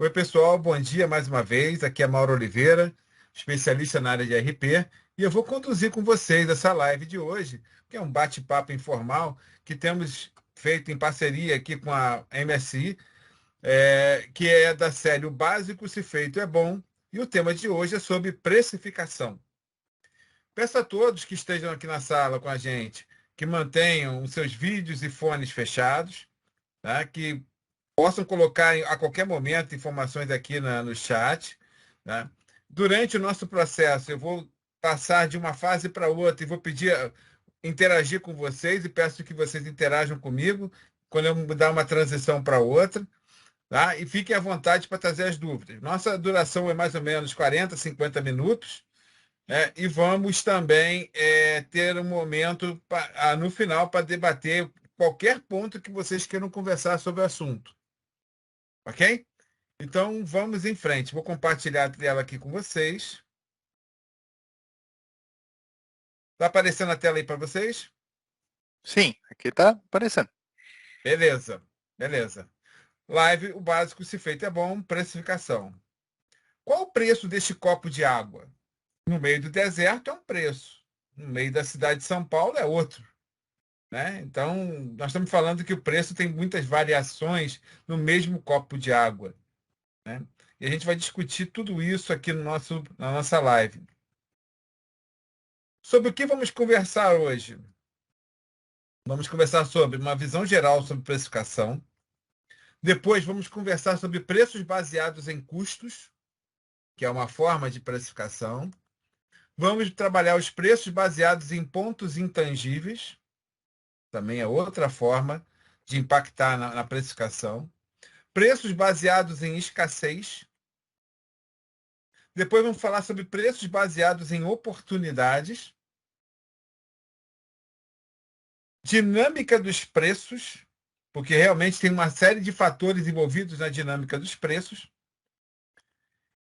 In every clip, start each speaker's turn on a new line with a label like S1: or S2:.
S1: Oi, pessoal, bom dia mais uma vez. Aqui é Mauro Oliveira, especialista na área de RP, e eu vou conduzir com vocês essa live de hoje, que é um bate-papo informal que temos feito em parceria aqui com a MSI, que é da série O Básico Se Feito é Bom, e o tema de hoje é sobre precificação. Peço a todos que estejam aqui na sala com a gente que mantenham os seus vídeos e fones fechados, tá? Que possam colocar a qualquer momento informações aqui no chat, né? Durante o nosso processo, eu vou passar de uma fase para outra e vou pedir, interagir com vocês e peço que vocês interajam comigo quando eu mudar uma transição para outra, tá? E fiquem à vontade para trazer as dúvidas. Nossa duração é mais ou menos 40, 50 minutos, né? E vamos também ter um momento no final para debater qualquer ponto que vocês queiram conversar sobre o assunto. Ok? Então, vamos em frente. Vou compartilhar a tela aqui com vocês. Está aparecendo a tela aí para vocês?
S2: Sim, aqui tá aparecendo.
S1: Beleza, beleza. Live, o básico se feito é bom, precificação. Qual o preço deste copo de água? No meio do deserto é um preço. No meio da cidade de São Paulo é outro, né? Então, nós estamos falando que o preço tem muitas variações no mesmo copo de água, né? E a gente vai discutir tudo isso aqui na nossa live. Sobre o que vamos conversar hoje? Vamos conversar sobre uma visão geral sobre precificação. Depois, vamos conversar sobre preços baseados em custos, que é uma forma de precificação. Vamos trabalhar os preços baseados em pontos intangíveis, também é outra forma de impactar na precificação. Preços baseados em escassez. Depois, vamos falar sobre preços baseados em oportunidades. Dinâmica dos preços, porque realmente tem uma série de fatores envolvidos na dinâmica dos preços.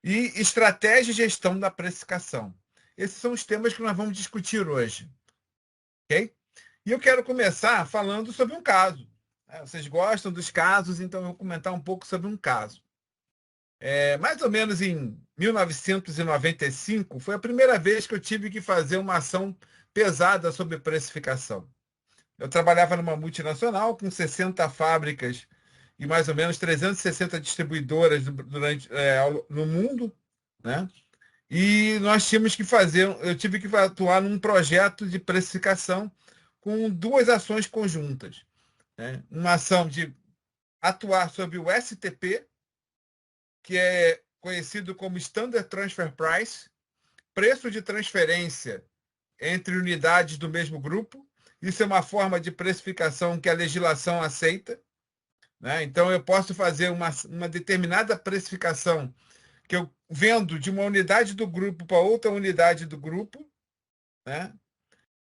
S1: E estratégia e gestão da precificação. Esses são os temas que nós vamos discutir hoje. Ok? E eu quero começar falando sobre um caso. Vocês gostam dos casos, então eu vou comentar um pouco sobre um caso. Mais ou menos em 1995, foi a primeira vez que eu tive que fazer uma ação pesada sobre precificação. Eu trabalhava numa multinacional com 60 fábricas e mais ou menos 360 distribuidoras no mundo, né? E nós tínhamos que eu tive que atuar num projeto de precificação com duas ações conjuntas, né? Uma ação de atuar sobre o STP, que é conhecido como Standard Transfer Price, preço de transferência entre unidades do mesmo grupo. Isso é uma forma de precificação que a legislação aceita, né? Então, eu posso fazer uma determinada precificação que eu vendo de uma unidade do grupo para outra unidade do grupo, né?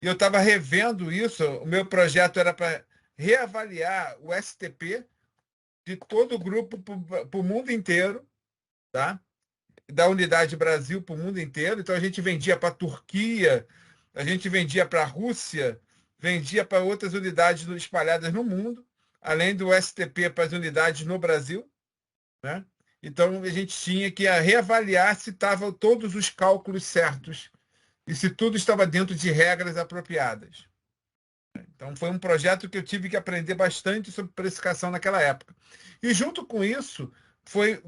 S1: E eu estava revendo isso, o meu projeto era para reavaliar o STP de todo o grupo para o mundo inteiro, tá? Da unidade Brasil para o mundo inteiro. Então a gente vendia para a Turquia, a gente vendia para a Rússia, vendia para outras unidades espalhadas no mundo, além do STP para as unidades no Brasil, né? Então a gente tinha que reavaliar se estavam todos os cálculos certos e se tudo estava dentro de regras apropriadas. Então foi um projeto que eu tive que aprender bastante sobre precificação naquela época. E junto com isso,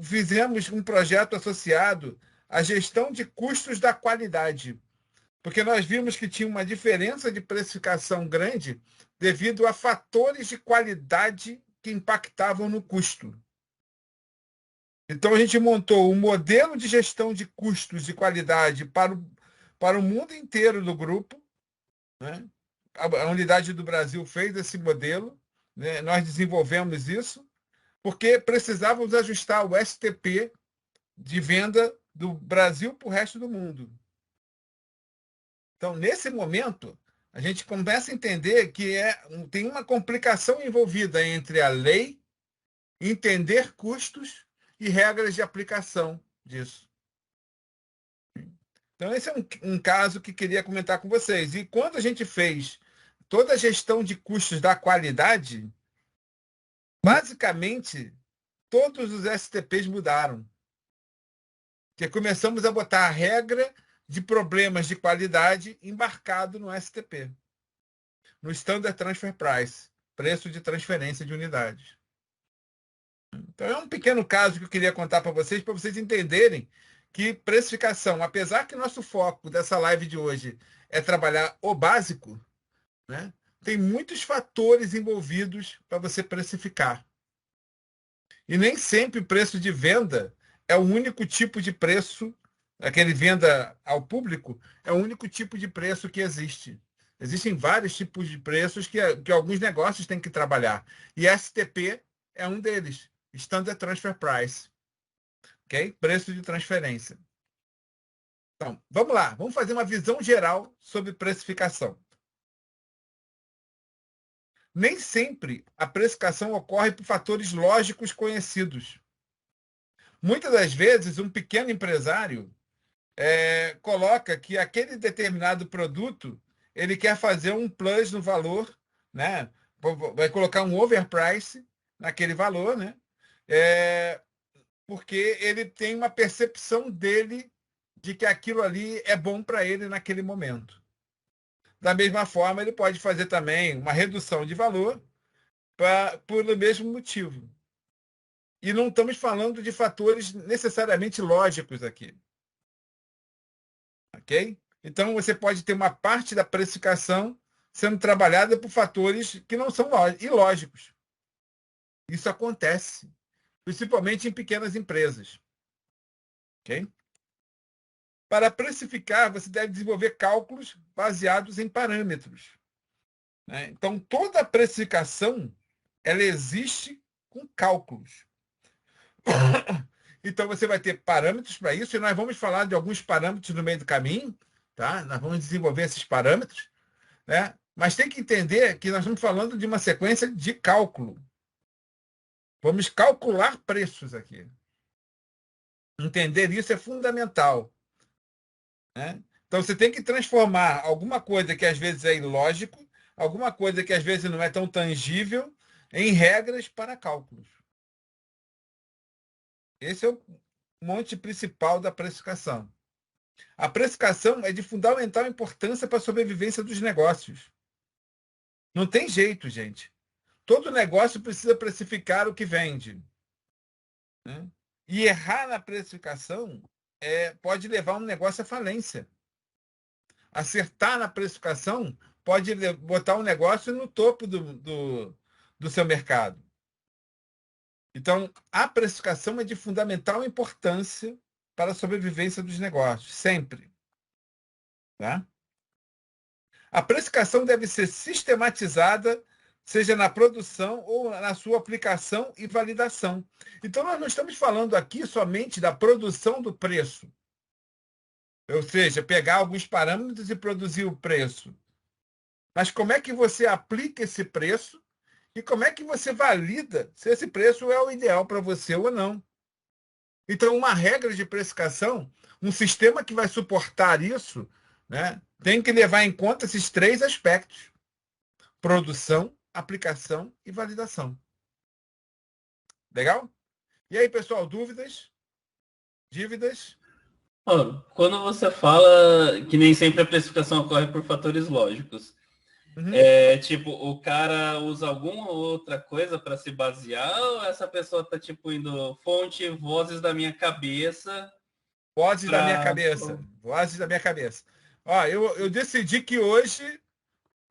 S1: fizemos um projeto associado à gestão de custos da qualidade, porque nós vimos que tinha uma diferença de precificação grande devido a fatores de qualidade que impactavam no custo. Então a gente montou um modelo de gestão de custos de qualidade para o mundo inteiro do grupo, né? A unidade do Brasil fez esse modelo, né? Nós desenvolvemos isso, porque precisávamos ajustar o STP de venda do Brasil para o resto do mundo. Então, nesse momento, a gente começa a entender que tem uma complicação envolvida entre a lei, entender custos e regras de aplicação disso. Então, esse é um caso que queria comentar com vocês. E quando a gente fez toda a gestão de custos da qualidade, basicamente, todos os STPs mudaram. Porque começamos a botar a regra de problemas de qualidade embarcado no STP, no Standard Transfer Price, preço de transferência de unidades. Então é um pequeno caso que eu queria contar para vocês entenderem que precificação, apesar que nosso foco dessa live de hoje é trabalhar o básico, né, tem muitos fatores envolvidos para você precificar. E nem sempre o preço de venda é o único tipo de preço, aquele venda ao público, é o único tipo de preço que existe. Existem vários tipos de preços que alguns negócios têm que trabalhar. E STP é um deles, Standard Transfer Price. Ok? Preço de transferência. Então, vamos lá. Vamos fazer uma visão geral sobre precificação. Nem sempre a precificação ocorre por fatores lógicos conhecidos. Muitas das vezes, um pequeno empresário coloca que aquele determinado produto ele quer fazer um plus no valor, né? Vai colocar um overprice naquele valor, né? Porque ele tem uma percepção dele de que aquilo ali é bom para ele naquele momento. Da mesma forma, ele pode fazer também uma redução de valor por o mesmo motivo. E não estamos falando de fatores necessariamente lógicos aqui. Ok? Então, você pode ter uma parte da precificação sendo trabalhada por fatores que não são ilógicos. Isso acontece, principalmente em pequenas empresas. Ok? Para precificar, você deve desenvolver cálculos baseados em parâmetros, né? Então, toda a precificação ela existe com cálculos. Então, você vai ter parâmetros para isso, e nós vamos falar de alguns parâmetros no meio do caminho, tá? Nós vamos desenvolver esses parâmetros, né? Mas tem que entender que nós estamos falando de uma sequência de cálculo. Vamos calcular preços aqui. Entender isso é fundamental, né? Então, você tem que transformar alguma coisa que às vezes é ilógico, alguma coisa que às vezes não é tão tangível, em regras para cálculos. Esse é o monte principal da precificação. A precificação é de fundamental importância para a sobrevivência dos negócios. Não tem jeito, gente. Todo negócio precisa precificar o que vende, né? E errar na precificação pode levar um negócio à falência. Acertar na precificação pode botar um negócio no topo do seu mercado. Então, a precificação é de fundamental importância para a sobrevivência dos negócios, sempre. Tá? A precificação deve ser sistematizada, seja na produção ou na sua aplicação e validação. Então, nós não estamos falando aqui somente da produção do preço, ou seja, pegar alguns parâmetros e produzir o preço. Mas como é que você aplica esse preço e como é que você valida se esse preço é o ideal para você ou não. Então, uma regra de precificação, um sistema que vai suportar isso, né, tem que levar em conta esses três aspectos: produção, aplicação e validação. Legal? E aí, pessoal, dúvidas? Dívidas?
S3: Quando você fala que nem sempre a precificação ocorre por fatores lógicos,
S1: Uhum.
S3: tipo, o cara usa alguma outra coisa para se basear, ou essa pessoa tá tipo indo fonte, vozes da minha cabeça?
S1: Vozes da minha cabeça. Vozes da minha cabeça. Ó, eu decidi que hoje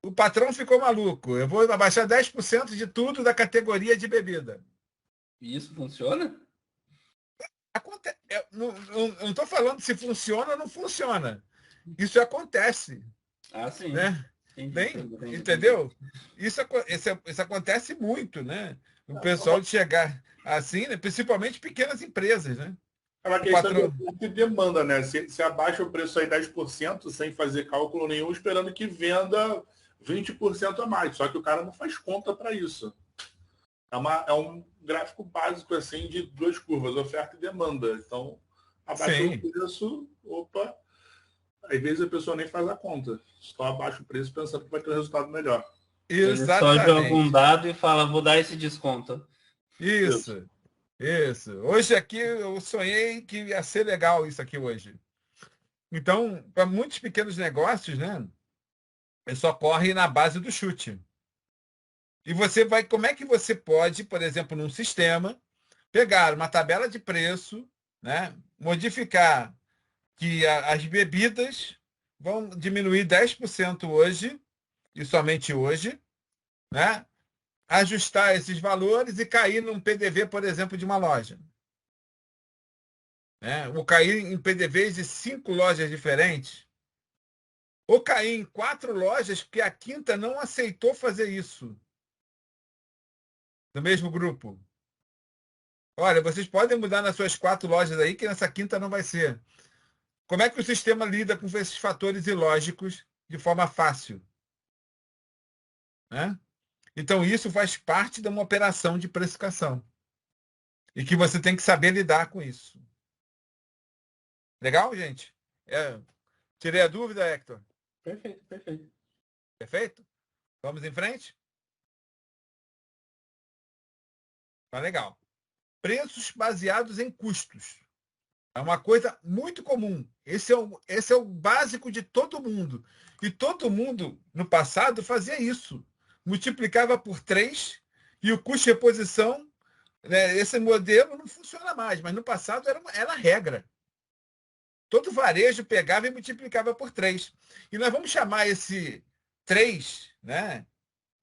S1: o patrão ficou maluco. Eu vou abaixar 10% de tudo da categoria de bebida.
S3: E isso funciona?
S1: Eu não estou falando se funciona ou não funciona. Isso acontece.
S3: Ah, sim.
S1: Né?
S3: Entendi.
S1: Entendeu? Isso acontece muito, né? O pessoal de chegar assim, né? Principalmente pequenas empresas, né?
S4: É uma questão de oferta e demanda, né? Se abaixa o preço aí 10% sem fazer cálculo nenhum, esperando que venda 20% a mais. Só que o cara não faz conta para isso. É um gráfico básico assim de duas curvas, oferta e demanda. Então, abaixa o preço, opa, às vezes a pessoa nem faz a conta. Só abaixa o preço pensando que vai ter um resultado melhor.
S3: Ele só joga um dado e fala, vou dar esse desconto.
S1: Isso. Isso. Hoje aqui eu sonhei que ia ser legal isso aqui hoje. Então, para muitos pequenos negócios, né? Isso ocorre na base do chute. E você vai, como é que você pode, por exemplo, num sistema, pegar uma tabela de preço, né? Modificar que as bebidas vão diminuir 10% hoje, e somente hoje, né? Ajustar esses valores e cair num PDV, por exemplo, de uma loja. Né? Ou cair em PDVs de 5 lojas diferentes. Ou cair em 4 lojas porque a quinta não aceitou fazer isso. Do mesmo grupo. Olha, vocês podem mudar nas suas 4 lojas aí, que nessa quinta não vai ser. Como é que o sistema lida com esses fatores ilógicos de forma fácil? Né? Então, isso faz parte de uma operação de precificação. E que você tem que saber lidar com isso. Legal, gente? Tirei a dúvida, Hector?
S3: Perfeito, perfeito.
S1: Perfeito? Vamos em frente? Tá legal. Preços baseados em custos. É uma coisa muito comum. Esse é o básico de todo mundo. E todo mundo, no passado, fazia isso. Multiplicava por 3 e o custo de reposição, né, esse modelo não funciona mais, mas no passado era a regra. Todo varejo pegava e multiplicava por 3. E nós vamos chamar esse 3, né,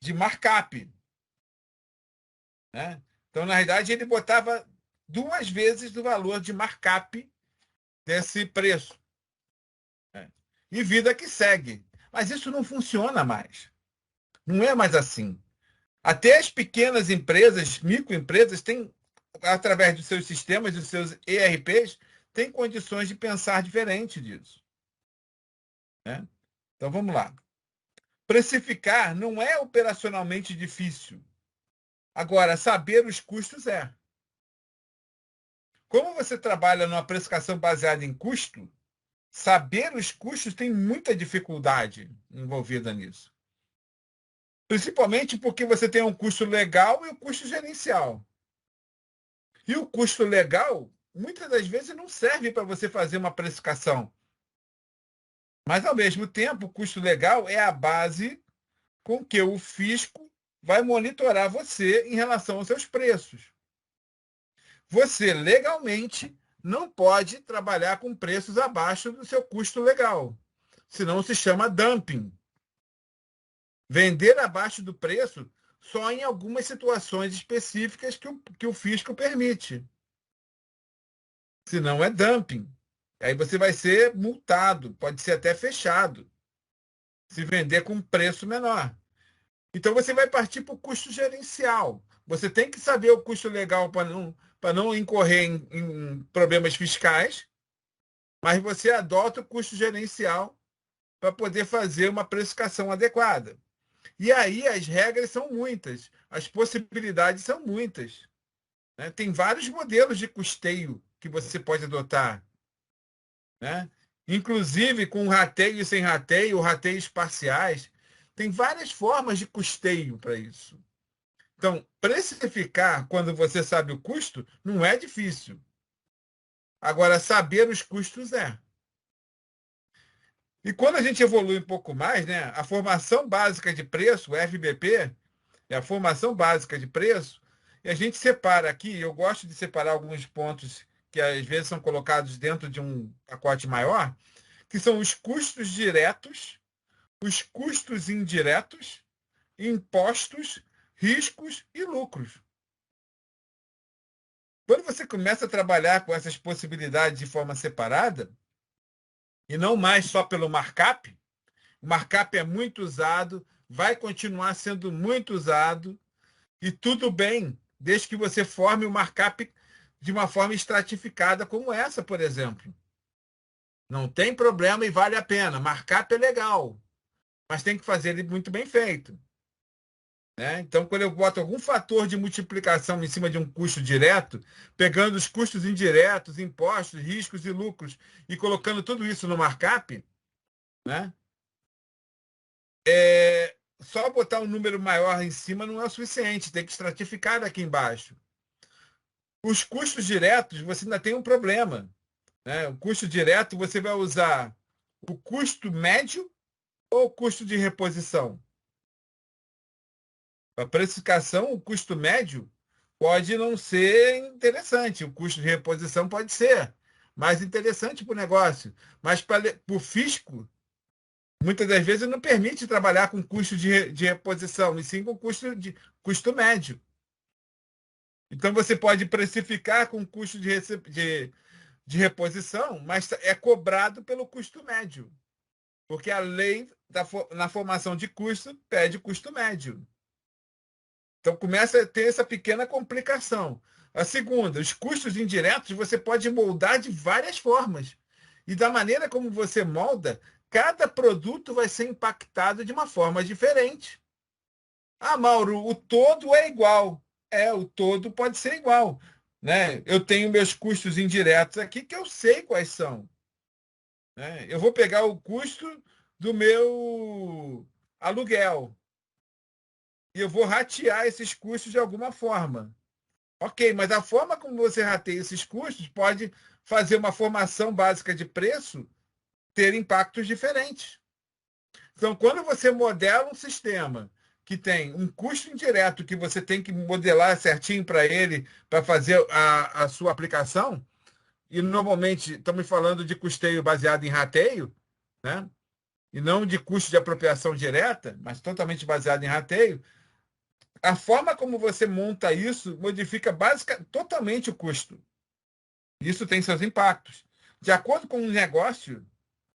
S1: de markup. Né? Então, na realidade, ele botava 2 vezes o valor de markup desse preço. Né? E vida que segue. Mas isso não funciona mais. Não é mais assim. Até as pequenas empresas, microempresas, têm, através dos seus sistemas, dos seus ERPs, têm condições de pensar diferente disso. Né? Então, vamos lá. Precificar não é operacionalmente difícil. Agora, saber os custos é. Como você trabalha numa precificação baseada em custo, saber os custos tem muita dificuldade envolvida nisso. Principalmente porque você tem um custo legal e um custo gerencial. E o custo legal, muitas das vezes, não serve para você fazer uma precificação. Mas, ao mesmo tempo, o custo legal é a base com que o fisco vai monitorar você em relação aos seus preços. Você, legalmente, não pode trabalhar com preços abaixo do seu custo legal. Senão se chama dumping. Vender abaixo do preço só em algumas situações específicas que o fisco permite. Senão é dumping. Aí você vai ser multado, pode ser até fechado, se vender com preço menor. Então você vai partir para o custo gerencial. Você tem que saber o custo legal para não incorrer em problemas fiscais, mas você adota o custo gerencial para poder fazer uma precificação adequada. E aí as regras são muitas, as possibilidades são muitas. Né? Tem vários modelos de custeio que você pode adotar. Né? Inclusive com rateio e sem rateio, rateios parciais. Tem várias formas de custeio para isso. Então, precificar quando você sabe o custo não é difícil. Agora, saber os custos é. E quando a gente evolui um pouco mais, né, a formação básica de preço, o FBP, é a formação básica de preço, e a gente separa aqui, eu gosto de separar alguns pontos que às vezes são colocados dentro de um pacote maior, que são os custos diretos, os custos indiretos, impostos, riscos e lucros. Quando você começa a trabalhar com essas possibilidades de forma separada, e não mais só pelo markup, o markup é muito usado, vai continuar sendo muito usado, e tudo bem, desde que você forme o markup de uma forma estratificada, como essa, por exemplo. Não tem problema e vale a pena. Markup é legal, mas tem que fazer ele muito bem feito. Né? Então, quando eu boto algum fator de multiplicação em cima de um custo direto, pegando os custos indiretos, impostos, riscos e lucros, e colocando tudo isso no markup, né? Só botar um número maior em cima não é o suficiente, tem que estratificar aqui embaixo. Os custos diretos, você ainda tem um problema, né? O custo direto, você vai usar o custo médio ou o custo de reposição? A precificação, o custo médio pode não ser interessante, o custo de reposição pode ser mais interessante para o negócio, mas para o fisco, muitas das vezes não permite trabalhar com custo de reposição, e sim com custo médio. Então você pode precificar com custo de reposição, mas é cobrado pelo custo médio, porque a lei na formação de custo pede custo médio. Então começa a ter essa pequena complicação. A segunda, os custos indiretos você pode moldar de várias formas. E da maneira como você molda, cada produto vai ser impactado de uma forma diferente. Ah, Mauro, o todo é igual. O todo pode ser igual, né? Eu tenho meus custos indiretos aqui que eu sei quais são, né? Eu vou pegar o custo do meu aluguel e eu vou ratear esses custos de alguma forma. Ok, mas a forma como você rateia esses custos pode fazer uma formação básica de preço ter impactos diferentes. Então, quando você modela um sistema que tem um custo indireto que você tem que modelar certinho para ele, para fazer a sua aplicação, e normalmente estamos falando de custeio baseado em rateio, né? E não de custo de apropriação direta, mas totalmente baseado em rateio, a forma como você monta isso modifica totalmente o custo. Isso tem seus impactos. De acordo com o negócio,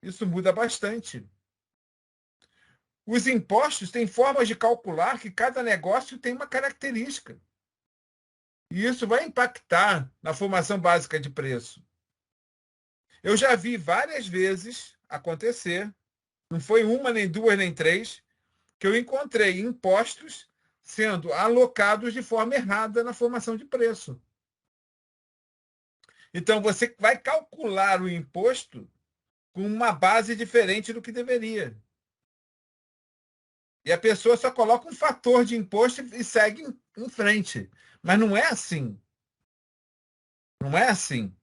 S1: isso muda bastante. Os impostos têm formas de calcular que cada negócio tem uma característica. E isso vai impactar na formação básica de preço. Eu já vi várias vezes acontecer, não foi uma, nem duas, nem três, que eu encontrei impostos sendo alocados de forma errada na formação de preço. Então, você vai calcular o imposto com uma base diferente do que deveria. E a pessoa só coloca um fator de imposto e segue em frente. Mas não é assim. Não é assim,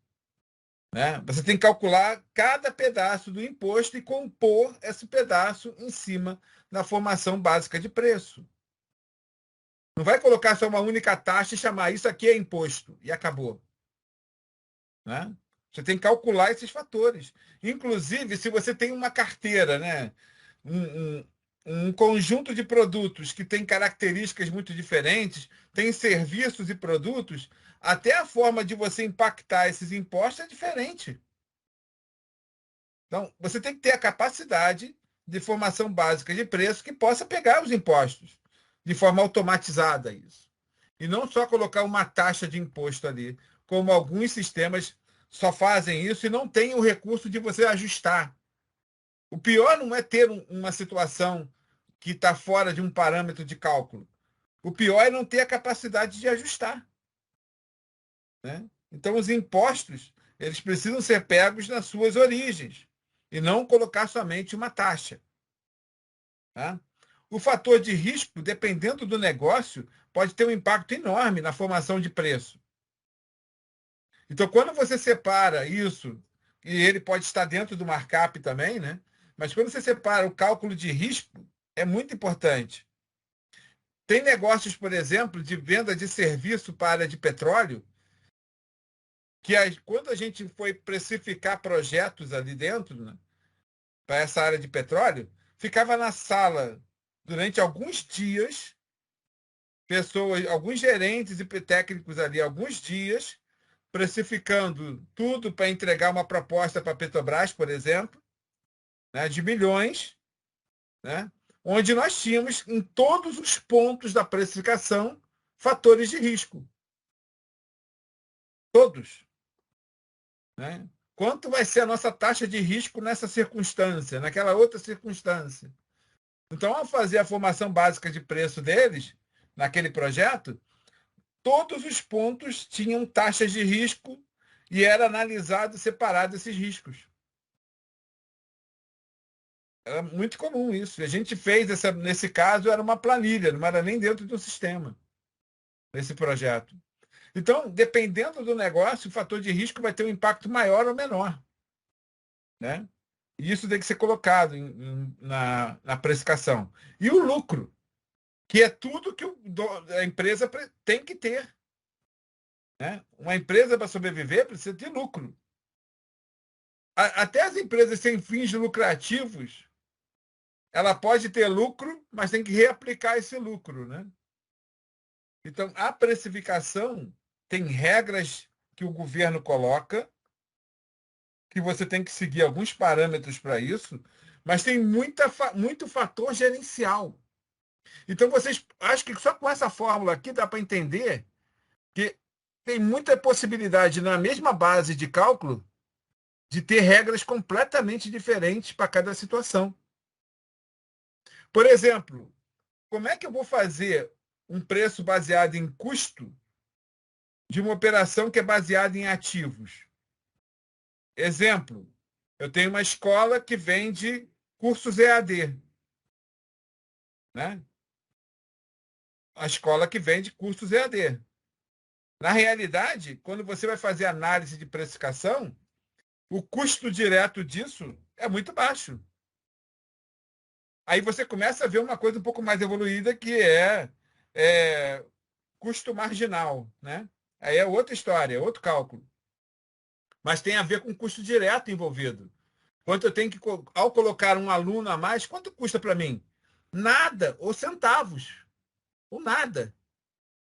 S1: né? Você tem que calcular cada pedaço do imposto e compor esse pedaço em cima da formação básica de preço. Não vai colocar só uma única taxa e chamar isso aqui é imposto e acabou, né? Você tem que calcular esses fatores. Inclusive, se você tem uma carteira, né? Um conjunto de produtos que tem características muito diferentes, tem serviços e produtos, até a forma de você impactar esses impostos é diferente. Então, você tem que ter a capacidade de formação básica de preço que possa pegar os impostos de forma automatizada isso. E não só colocar uma taxa de imposto ali, como alguns sistemas só fazem isso e não têm o recurso de você ajustar. O pior não é ter uma situação que está fora de um parâmetro de cálculo. O pior é não ter a capacidade de ajustar, né? Então, os impostos, eles precisam ser pegos nas suas origens e não colocar somente uma taxa, tá? O fator de risco, dependendo do negócio, pode ter um impacto enorme na formação de preço. Então, quando você separa isso, e ele pode estar dentro do markup também, né? Mas quando você separa o cálculo de risco, é muito importante. Tem negócios, por exemplo, de venda de serviço para a área de petróleo, que quando a gente foi precificar projetos ali dentro, né, para essa área de petróleo, ficava na sala durante alguns dias, pessoas, alguns gerentes e técnicos ali, alguns dias, precificando tudo para entregar uma proposta para a Petrobras, por exemplo, né, de milhões, né, onde nós tínhamos em todos os pontos da precificação fatores de risco. Todos, né? Quanto vai ser a nossa taxa de risco nessa circunstância, naquela outra circunstância? Então, ao fazer a formação básica de preço deles, naquele projeto, todos os pontos tinham taxas de risco e era analisado separado esses riscos. Era muito comum isso. A gente fez, nesse caso, era uma planilha, não era nem dentro do sistema, esse projeto. Então, dependendo do negócio, o fator de risco vai ter um impacto maior ou menor, né? E isso tem que ser colocado na precificação. E o lucro, que é tudo que a empresa tem que ter, né? Uma empresa, para sobreviver, precisa ter lucro. Até as empresas sem fins lucrativos, ela pode ter lucro, mas tem que reaplicar esse lucro, né? Então, a precificação tem regras que o governo coloca, que você tem que seguir alguns parâmetros para isso, mas tem muito fator gerencial. Então, acho que só com essa fórmula aqui dá para entender que tem muita possibilidade na mesma base de cálculo de ter regras completamente diferentes para cada situação. Por exemplo, como é que eu vou fazer um preço baseado em custo de uma operação que é baseada em ativos? Exemplo, eu tenho uma escola que vende cursos EAD, né? A escola que vende cursos EAD. Na realidade, quando você vai fazer análise de precificação, o custo direto disso é muito baixo. Aí você começa a ver uma coisa um pouco mais evoluída, que é custo marginal, né? Aí é outra história, é outro cálculo. Mas tem a ver com custo direto envolvido. Quanto eu tenho que, ao colocar um aluno a mais, quanto custa para mim? Nada, ou centavos, ou nada.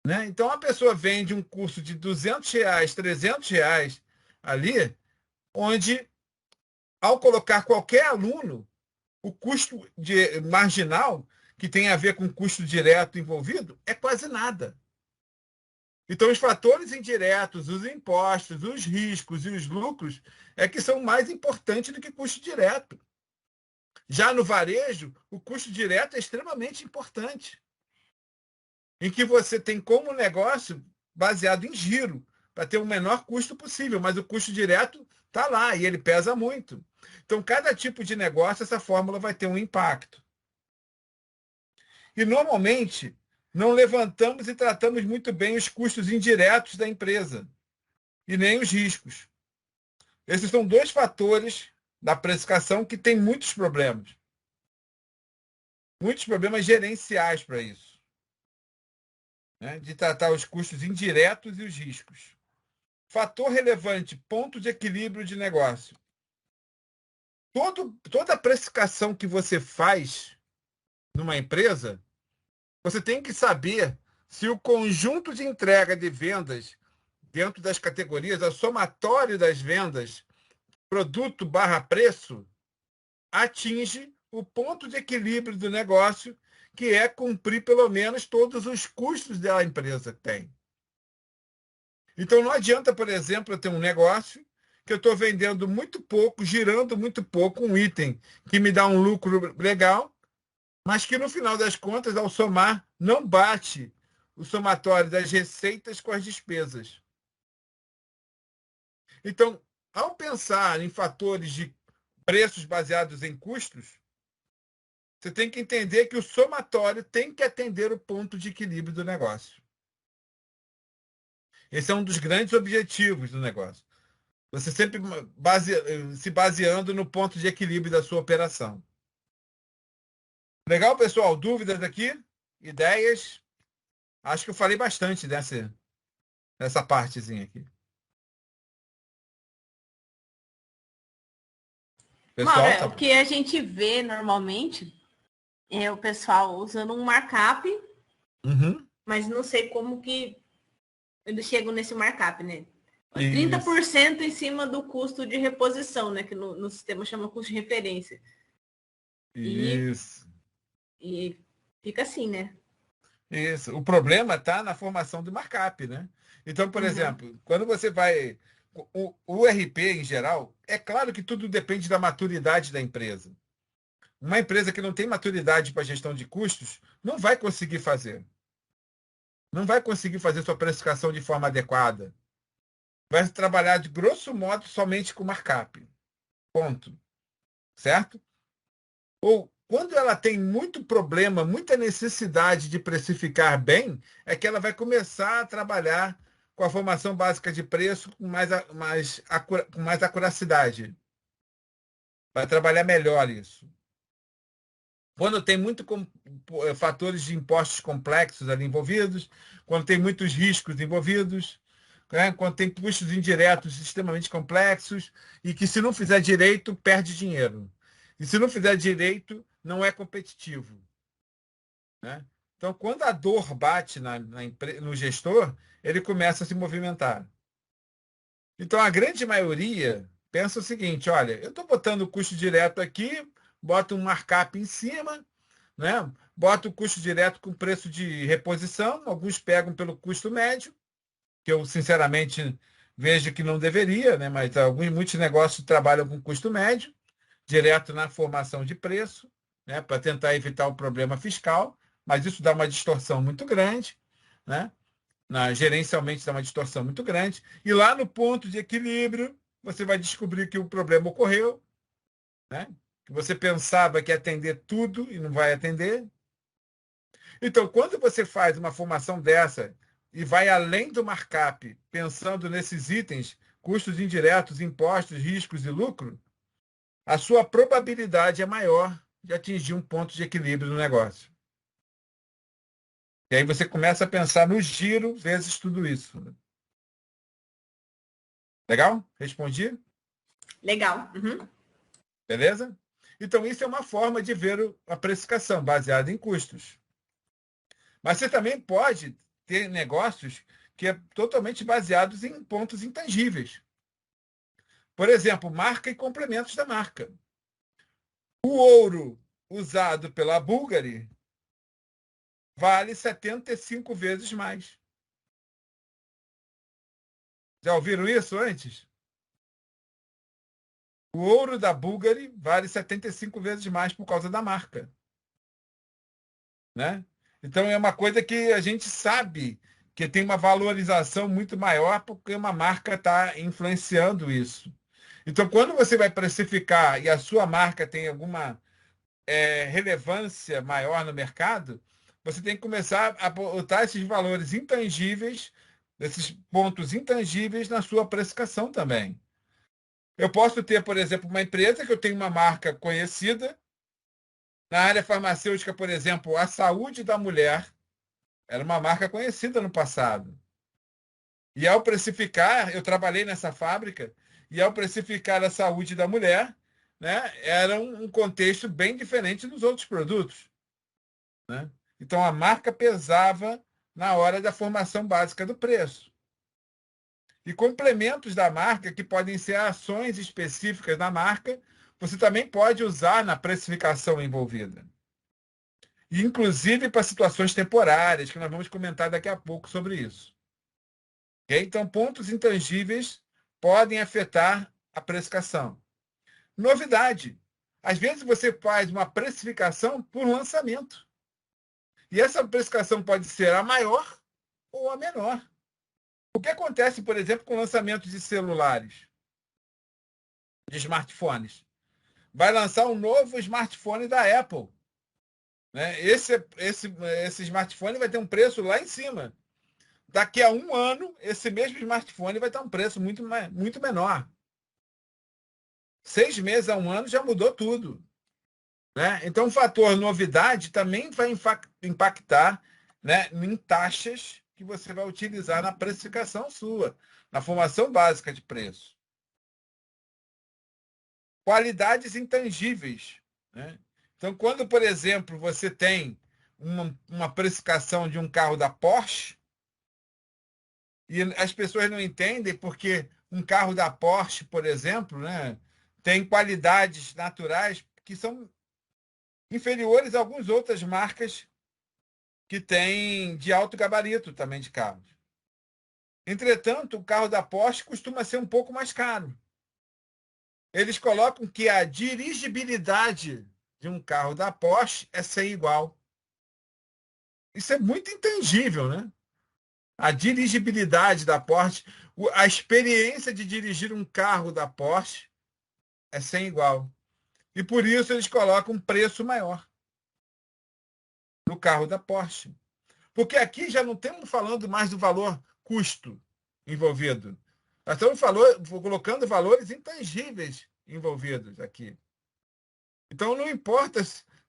S1: Né? Então, a pessoa vende um curso de R$ 200, R$ 300 ali, onde, ao colocar qualquer aluno, o custo marginal, que tem a ver com custo direto envolvido, é quase nada. Então, os fatores indiretos, os impostos, os riscos e os lucros é que são mais importantes do que custo direto. Já no varejo, o custo direto é extremamente importante, em que você tem como negócio baseado em giro, para ter o menor custo possível, mas o custo direto está lá e ele pesa muito. Então, cada tipo de negócio, essa fórmula vai ter um impacto. E, normalmente, não levantamos e tratamos muito bem os custos indiretos da empresa e nem os riscos. Esses são dois fatores da precificação que têm muitos problemas gerenciais para isso, né? De tratar os custos indiretos e os riscos. Fator relevante, ponto de equilíbrio de negócio. Toda a precificação que você faz numa empresa, você tem que saber se o conjunto de entrega de vendas dentro das categorias, a somatório das vendas, produto/preço, atinge o ponto de equilíbrio do negócio, que é cumprir pelo menos todos os custos da empresa que tem. Então, não adianta, por exemplo, eu ter um negócio que eu estou vendendo muito pouco, girando muito pouco, um item que me dá um lucro legal, mas que, no final das contas, ao somar, não bate o somatório das receitas com as despesas. Então, ao pensar em fatores de preços baseados em custos, você tem que entender que o somatório tem que atender o ponto de equilíbrio do negócio. Esse é um dos grandes objetivos do negócio. Você sempre se baseando no ponto de equilíbrio da sua operação. Legal, pessoal? Dúvidas aqui? Ideias? Acho que eu falei bastante dessa partezinha aqui.
S5: Pessoal, Mauro, o que a gente vê normalmente é o pessoal usando um markup, mas não sei como que eles chegam nesse markup, né? 30% em cima do custo de reposição, né? Que no sistema chama custo de referência.
S1: Isso.
S5: E fica assim, né?
S1: Isso. O problema está na formação do markup, né? Então, por exemplo, quando você vai... O RP, em geral, é claro que tudo depende da maturidade da empresa. Uma empresa que não tem maturidade para gestão de custos não vai conseguir fazer. Não vai conseguir fazer sua precificação de forma adequada. Vai trabalhar, de grosso modo, somente com markup. Ponto. Certo? Ou, quando ela tem muito problema, muita necessidade de precificar bem, é que ela vai começar a trabalhar com a formação básica de preço com mais acuracidade. Vai trabalhar melhor isso. Quando tem fatores de impostos complexos ali envolvidos, quando tem muitos riscos envolvidos, né? Quando tem custos indiretos extremamente complexos e que, se não fizer direito, perde dinheiro. E se não fizer direito, não é competitivo. Né? Então, quando a dor bate no gestor, ele começa a se movimentar. Então, a grande maioria pensa o seguinte: olha, eu estou botando o custo direto aqui, boto um markup em cima, né? Boto o custo direto com preço de reposição, alguns pegam pelo custo médio, que eu, sinceramente, vejo que não deveria, né? Mas muitos negócios trabalham com custo médio, direto na formação de preço, né? Para tentar evitar o problema fiscal, mas isso dá uma distorção muito grande, né? Gerencialmente dá uma distorção muito grande. E lá no ponto de equilíbrio, você vai descobrir que o problema ocorreu, né? Que você pensava que ia atender tudo e não vai atender. Então, quando você faz uma formação dessa e vai além do markup, pensando nesses itens, custos indiretos, impostos, riscos e lucro, a sua probabilidade é maior de atingir um ponto de equilíbrio no negócio. E aí você começa a pensar no giro vezes tudo isso. Legal? Respondi?
S5: Legal. Uhum.
S1: Beleza? Então, isso é uma forma de ver a precificação baseada em custos. Mas você também pode ter negócios que é totalmente baseados em pontos intangíveis. Por exemplo, marca e complementos da marca. O ouro usado pela Bulgari vale 75 vezes mais. Já ouviram isso antes? O ouro da Bulgari vale 75 vezes mais por causa da marca. Né? Então, é uma coisa que a gente sabe que tem uma valorização muito maior porque uma marca está influenciando isso. Então, quando você vai precificar e a sua marca tem alguma relevância maior no mercado, você tem que começar a botar esses valores intangíveis, esses pontos intangíveis na sua precificação também. Eu posso ter, por exemplo, uma empresa que eu tenho uma marca conhecida, na área farmacêutica, por exemplo, a Saúde da Mulher era uma marca conhecida no passado. E ao precificar, eu trabalhei nessa fábrica, e ao precificar a saúde da mulher, né, era um contexto bem diferente dos outros produtos. Né? Então, a marca pesava na hora da formação básica do preço. E complementos da marca, que podem ser ações específicas da marca, você também pode usar na precificação envolvida. E, inclusive para situações temporárias, que nós vamos comentar daqui a pouco sobre isso. Okay? Então, pontos intangíveis podem afetar a precificação. Novidade. Às vezes você faz uma precificação por lançamento. E essa precificação pode ser a maior ou a menor. O que acontece, por exemplo, com lançamentos de celulares, de smartphones? Vai lançar um novo smartphone da Apple. Né? Esse smartphone vai ter um preço lá em cima. Daqui a um ano, esse mesmo smartphone vai ter um preço muito menor. 6 meses a um ano já mudou tudo. Né? Então, o fator novidade também vai impactar, né, em taxas que você vai utilizar na precificação sua, na formação básica de preço. Qualidades intangíveis. Né? Então, quando, por exemplo, você tem uma precificação de um carro da Porsche, e as pessoas não entendem porque um carro da Porsche, por exemplo, né, tem qualidades naturais que são inferiores a algumas outras marcas que têm de alto gabarito também de carros. Entretanto, o carro da Porsche costuma ser um pouco mais caro. Eles colocam que a dirigibilidade de um carro da Porsche é sem igual. Isso é muito intangível, né? A dirigibilidade da Porsche, a experiência de dirigir um carro da Porsche é sem igual. E por isso eles colocam um preço maior no carro da Porsche. Porque aqui já não estamos falando mais do valor custo. envolvido. Nós estamos colocando valores intangíveis envolvidos aqui. Então, não importa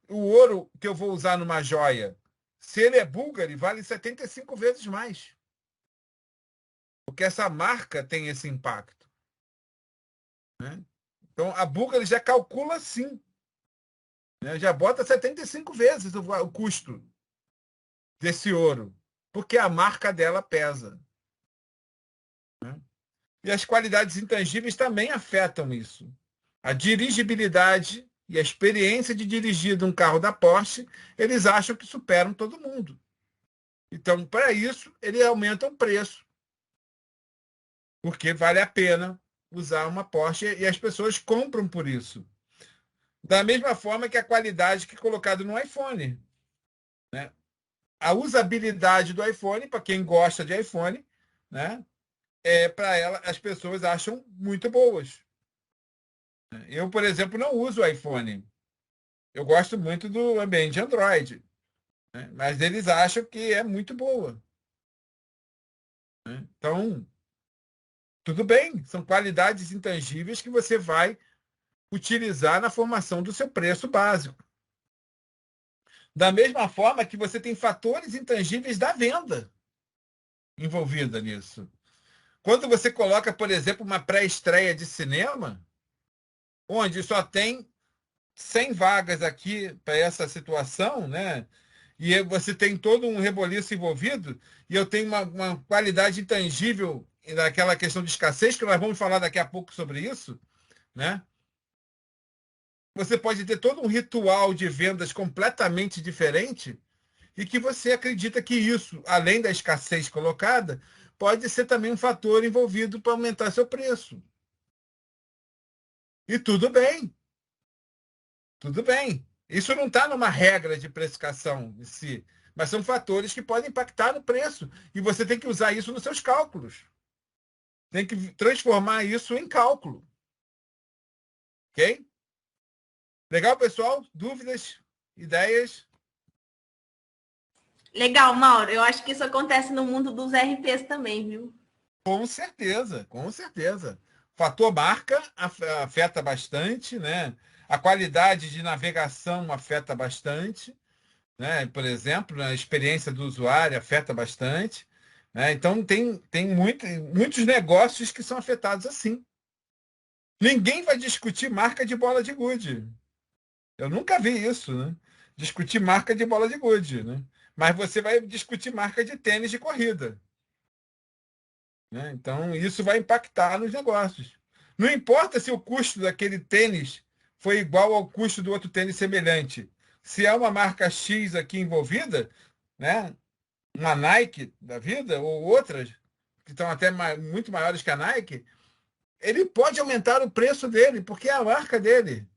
S1: o ouro que eu vou usar numa joia. Se ele é búlgaro, vale 75 vezes mais. Porque essa marca tem esse impacto. Né? Então, a búlgara já calcula assim. Né? Já bota 75 vezes o custo desse ouro. Porque a marca dela pesa. Né? E as qualidades intangíveis também afetam isso. A dirigibilidade e a experiência de dirigir um carro da Porsche, eles acham que superam todo mundo. Então, para isso, eles aumentam o preço. Porque vale a pena usar uma Porsche e as pessoas compram por isso. Da mesma forma que a qualidade que é colocada no iPhone. Né? A usabilidade do iPhone, para quem gosta de iPhone, né? Para ela, as pessoas acham muito boas. Eu, por exemplo, não uso o iPhone. Eu gosto muito do ambiente Android. Né? Mas eles acham que é muito boa. Né? Então, tudo bem. São qualidades intangíveis que você vai utilizar na formação do seu preço básico. Da mesma forma que você tem fatores intangíveis da venda envolvida nisso. Quando você coloca, por exemplo, uma pré-estreia de cinema, onde só tem 100 vagas aqui para essa situação, né? E você tem todo um reboliço envolvido, e eu tenho uma qualidade intangível naquela questão de escassez, que nós vamos falar daqui a pouco sobre isso, né? Você pode ter todo um ritual de vendas completamente diferente e que você acredita que isso, além da escassez colocada, pode ser também um fator envolvido para aumentar seu preço. E tudo bem. Tudo bem. Isso não está numa regra de precificação em si, mas são fatores que podem impactar no preço. E você tem que usar isso nos seus cálculos. Tem que transformar isso em cálculo. Ok? Legal, pessoal? Dúvidas? Ideias?
S5: Legal, Mauro. Eu acho que isso acontece no mundo dos RPs também, viu?
S1: Com certeza, com certeza. O fator marca afeta bastante, né? A qualidade de navegação afeta bastante, né? Por exemplo, a experiência do usuário afeta bastante. Né? Então, tem muitos negócios que são afetados assim. Ninguém vai discutir marca de bola de gude. Eu nunca vi isso, né? Discutir marca de bola de gude, né? Mas você vai discutir marca de tênis de corrida. Né? Então, isso vai impactar nos negócios. Não importa se o custo daquele tênis foi igual ao custo do outro tênis semelhante. Se é uma marca X aqui envolvida, né? Uma Nike da vida, ou outras, que estão até muito maiores que a Nike, ele pode aumentar o preço dele, porque é a marca dele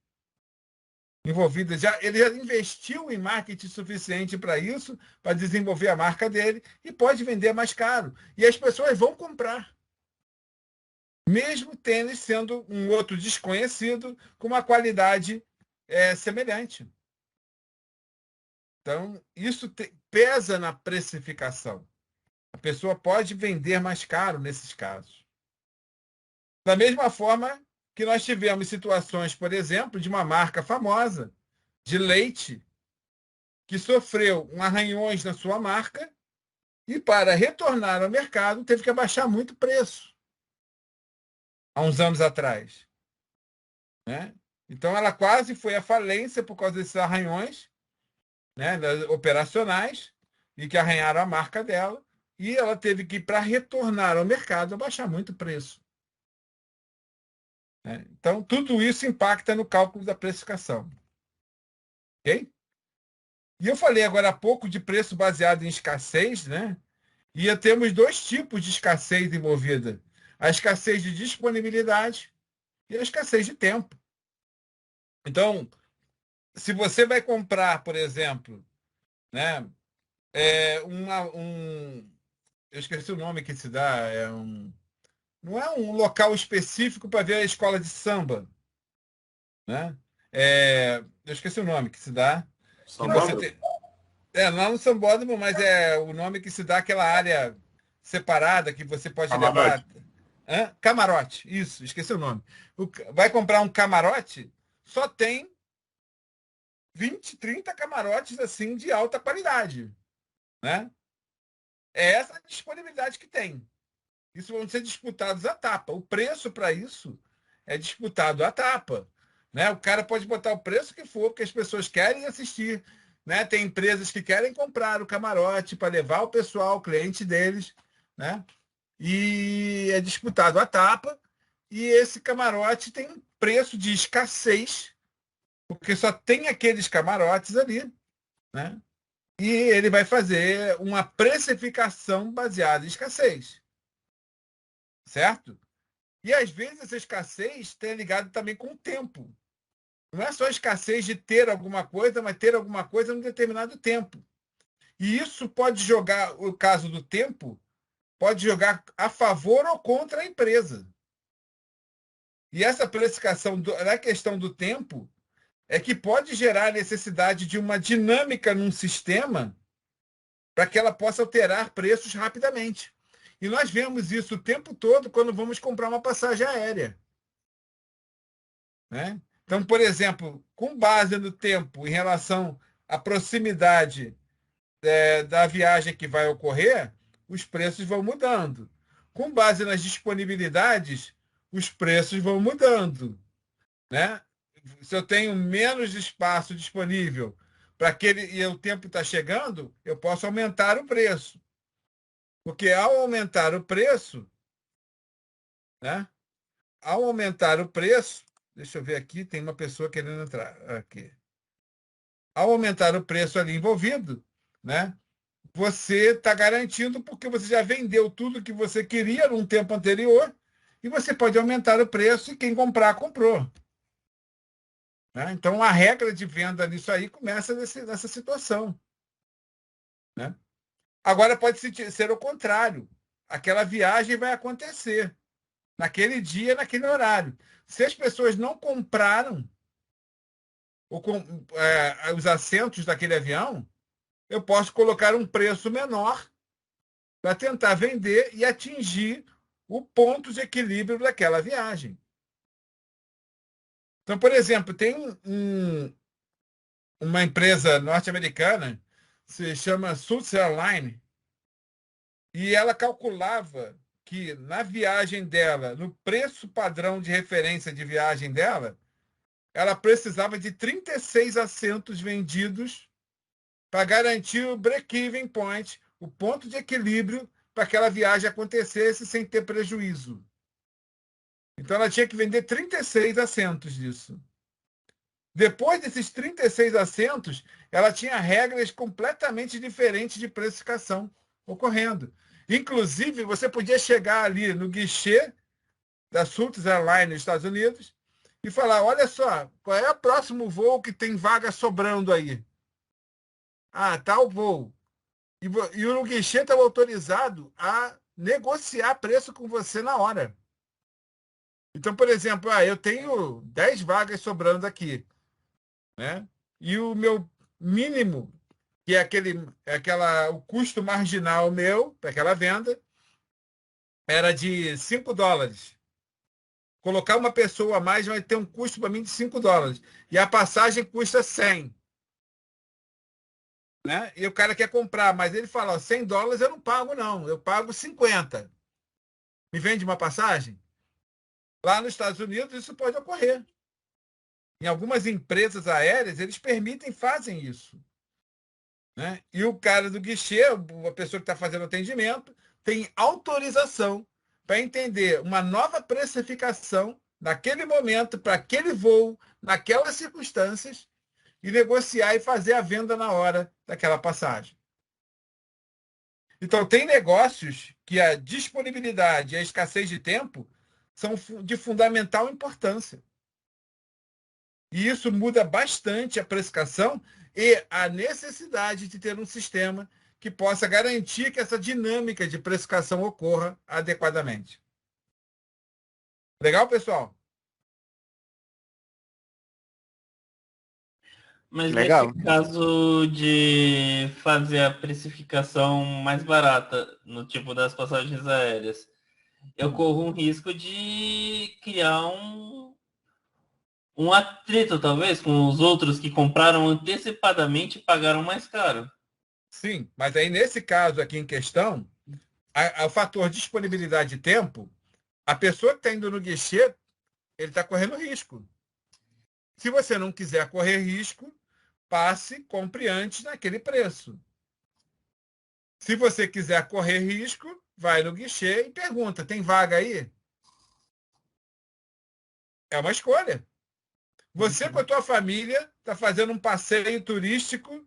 S1: envolvida. Ele já investiu em marketing suficiente para isso, para desenvolver a marca dele, e pode vender mais caro. E as pessoas vão comprar. Mesmo tênis sendo um outro desconhecido com uma qualidade semelhante. Então, isso pesa na precificação. A pessoa pode vender mais caro nesses casos. Da mesma forma que nós tivemos situações, por exemplo, de uma marca famosa de leite que sofreu arranhões na sua marca e, para retornar ao mercado, teve que abaixar muito o preço há uns anos atrás. Né? Então, ela quase foi à falência por causa desses arranhões, né, operacionais, e que arranharam a marca dela, e ela teve que, para retornar ao mercado, abaixar muito o preço. Né? Então, tudo isso impacta no cálculo da precificação. Ok? E eu falei agora há pouco de preço baseado em escassez, né? E temos dois tipos de escassez envolvida: a escassez de disponibilidade e a escassez de tempo. Então, se você vai comprar, por exemplo, né, eu esqueci o nome que se dá, não é um local específico para ver a escola de samba, né? Eu esqueci o nome que se dá. Que você tem, lá no Sambódromo, mas é o nome que se dá àquela área separada que você pode
S4: Camarote.
S1: levar. Camarote, isso, esqueci o nome. Vai comprar um camarote, só tem 20, 30 camarotes assim de alta qualidade, né? É essa a disponibilidade que tem. Isso vão ser disputados à tapa. O preço para isso é disputado à tapa, né? O cara pode botar o preço que for, porque as pessoas querem assistir, né? Tem empresas que querem comprar o camarote para levar o pessoal, o cliente deles, né? E é disputado à tapa. E esse camarote tem um preço de escassez, porque só tem aqueles camarotes ali, né? E ele vai fazer uma precificação baseada em escassez. Certo? E às vezes essa escassez está ligada também com o tempo. Não é só a escassez de ter alguma coisa, mas ter alguma coisa em um determinado tempo. E isso pode jogar, o caso do tempo, pode jogar a favor ou contra a empresa. E essa precificação na questão do tempo é que pode gerar a necessidade de uma dinâmica num sistema para que ela possa alterar preços rapidamente. E nós vemos isso o tempo todo quando vamos comprar uma passagem aérea, né? Então, por exemplo, com base no tempo em relação à proximidade da viagem que vai ocorrer, os preços vão mudando. Com base nas disponibilidades, os preços vão mudando, né? Se eu tenho menos espaço disponível para aquele e o tempo está chegando, eu posso aumentar o preço. Porque ao aumentar o preço, né? Ao aumentar o preço, deixa eu ver aqui, tem uma pessoa querendo entrar aqui. Ao aumentar o preço ali envolvido, né? Você está garantindo porque você já vendeu tudo que você queria num tempo anterior e você pode aumentar o preço e quem comprar, comprou. Né? Então, a regra de venda nisso aí começa nessa situação. Né? Agora, pode ser o contrário. Aquela viagem vai acontecer naquele dia, naquele horário. Se as pessoas não compraram os assentos daquele avião, eu posso colocar um preço menor para tentar vender e atingir o ponto de equilíbrio daquela viagem. Então, por exemplo, tem uma empresa norte-americana, se chama Sulz Airline, e ela calculava que na viagem dela, no preço padrão de referência de viagem dela, ela precisava de 36 assentos vendidos para garantir o break-even point, o ponto de equilíbrio para que aquela viagem acontecesse sem ter prejuízo. Então, ela tinha que vender 36 assentos disso. Depois desses 36 assentos, ela tinha regras completamente diferentes de precificação ocorrendo. Inclusive, você podia chegar ali no guichê da Sulz Airlines nos Estados Unidos e falar, olha só, qual é o próximo voo que tem vaga sobrando aí? Ah, tal voo. E o guichê estava autorizado a negociar preço com você na hora. Então, por exemplo, eu tenho 10 vagas sobrando aqui, né? E o meu mínimo, que é o custo marginal meu para aquela venda, era de $5. Colocar uma pessoa a mais vai ter um custo para mim de $5. E a passagem custa 100. Né? E o cara quer comprar, mas ele fala, $100 eu não pago não, eu pago 50. Me vende uma passagem? Lá nos Estados Unidos isso pode ocorrer. Em algumas empresas aéreas, eles fazem isso. Né? E o cara do guichê, a pessoa que está fazendo atendimento, tem autorização para entender uma nova precificação naquele momento, para aquele voo, naquelas circunstâncias, e negociar e fazer a venda na hora daquela passagem. Então, tem negócios que a disponibilidade e a escassez de tempo são de fundamental importância. E isso muda bastante a precificação e a necessidade de ter um sistema que possa garantir que essa dinâmica de precificação ocorra adequadamente. Legal, pessoal?
S3: Mas
S2: Legal.
S3: nesse caso de fazer a precificação mais barata no tipo das passagens aéreas, eu corro um risco de criar um atrito, talvez, com os outros que compraram antecipadamente e pagaram mais caro.
S1: Sim, mas aí nesse caso aqui em questão, o fator disponibilidade de tempo, a pessoa que está indo no guichê, ele está correndo risco. Se você não quiser correr risco, passe, compre antes naquele preço. Se você quiser correr risco, vai no guichê e pergunta, tem vaga aí? É uma escolha. Você com a tua família está fazendo um passeio turístico,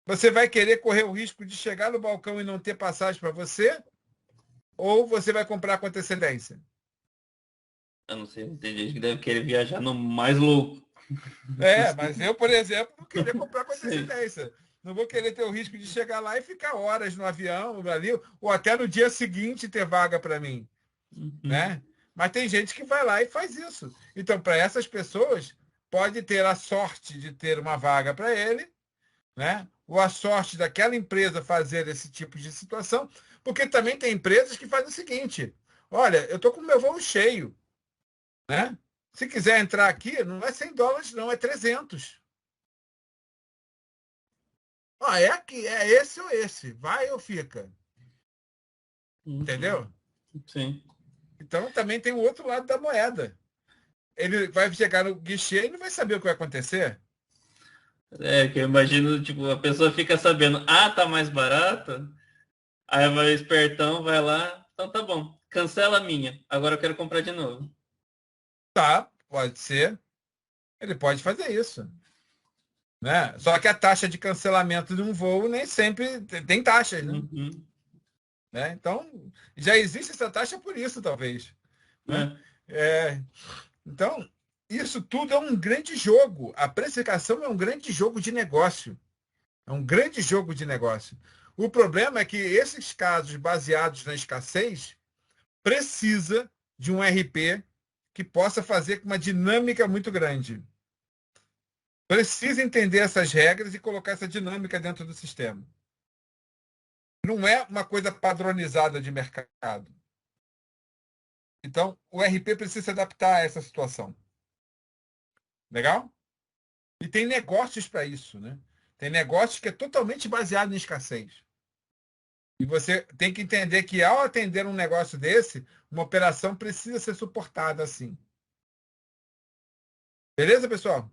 S1: você vai querer correr o risco de chegar no balcão e não ter passagem para você? Ou você vai comprar com antecedência?
S3: Eu não sei, tem gente que deve querer viajar no mais louco.
S1: Mas eu, por exemplo, vou querer comprar com
S3: Sim.
S1: antecedência. Não vou querer ter o risco de chegar lá e ficar horas no avião ali, ou até no dia seguinte ter vaga para mim, né? Mas tem gente que vai lá e faz isso. Então, para essas pessoas, pode ter a sorte de ter uma vaga para ele, né? Ou a sorte daquela empresa fazer esse tipo de situação, porque também tem empresas que fazem o seguinte: olha, eu estou com o meu voo cheio, né? Se quiser entrar aqui, não é $100, não, é 300. É aqui, é esse ou esse. Vai ou fica. Entendeu?
S3: Sim.
S1: Então também tem o outro lado da moeda. Ele vai chegar no guichê e não vai saber o que vai acontecer.
S3: Que eu imagino, tipo, a pessoa fica sabendo, tá mais barata, aí vai o espertão, vai lá, então tá bom, cancela a minha, agora eu quero comprar de novo.
S1: Tá, pode ser. Ele pode fazer isso. Né? Só que a taxa de cancelamento de um voo nem sempre tem taxas, né?
S3: Uhum.
S1: Né? Então, já existe essa taxa por isso, talvez. Né? Então, isso tudo é um grande jogo. A precificação é um grande jogo de negócio. É um grande jogo de negócio. O problema é que esses casos baseados na escassez precisa de um RP que possa fazer com uma dinâmica muito grande. Precisa entender essas regras e colocar essa dinâmica dentro do sistema. Não é uma coisa padronizada de mercado. Então, o RP precisa se adaptar a essa situação. Legal? E tem negócios para isso, né? Tem negócios que é totalmente baseado em escassez. E você tem que entender que, ao atender um negócio desse, uma operação precisa ser suportada assim. Beleza, pessoal?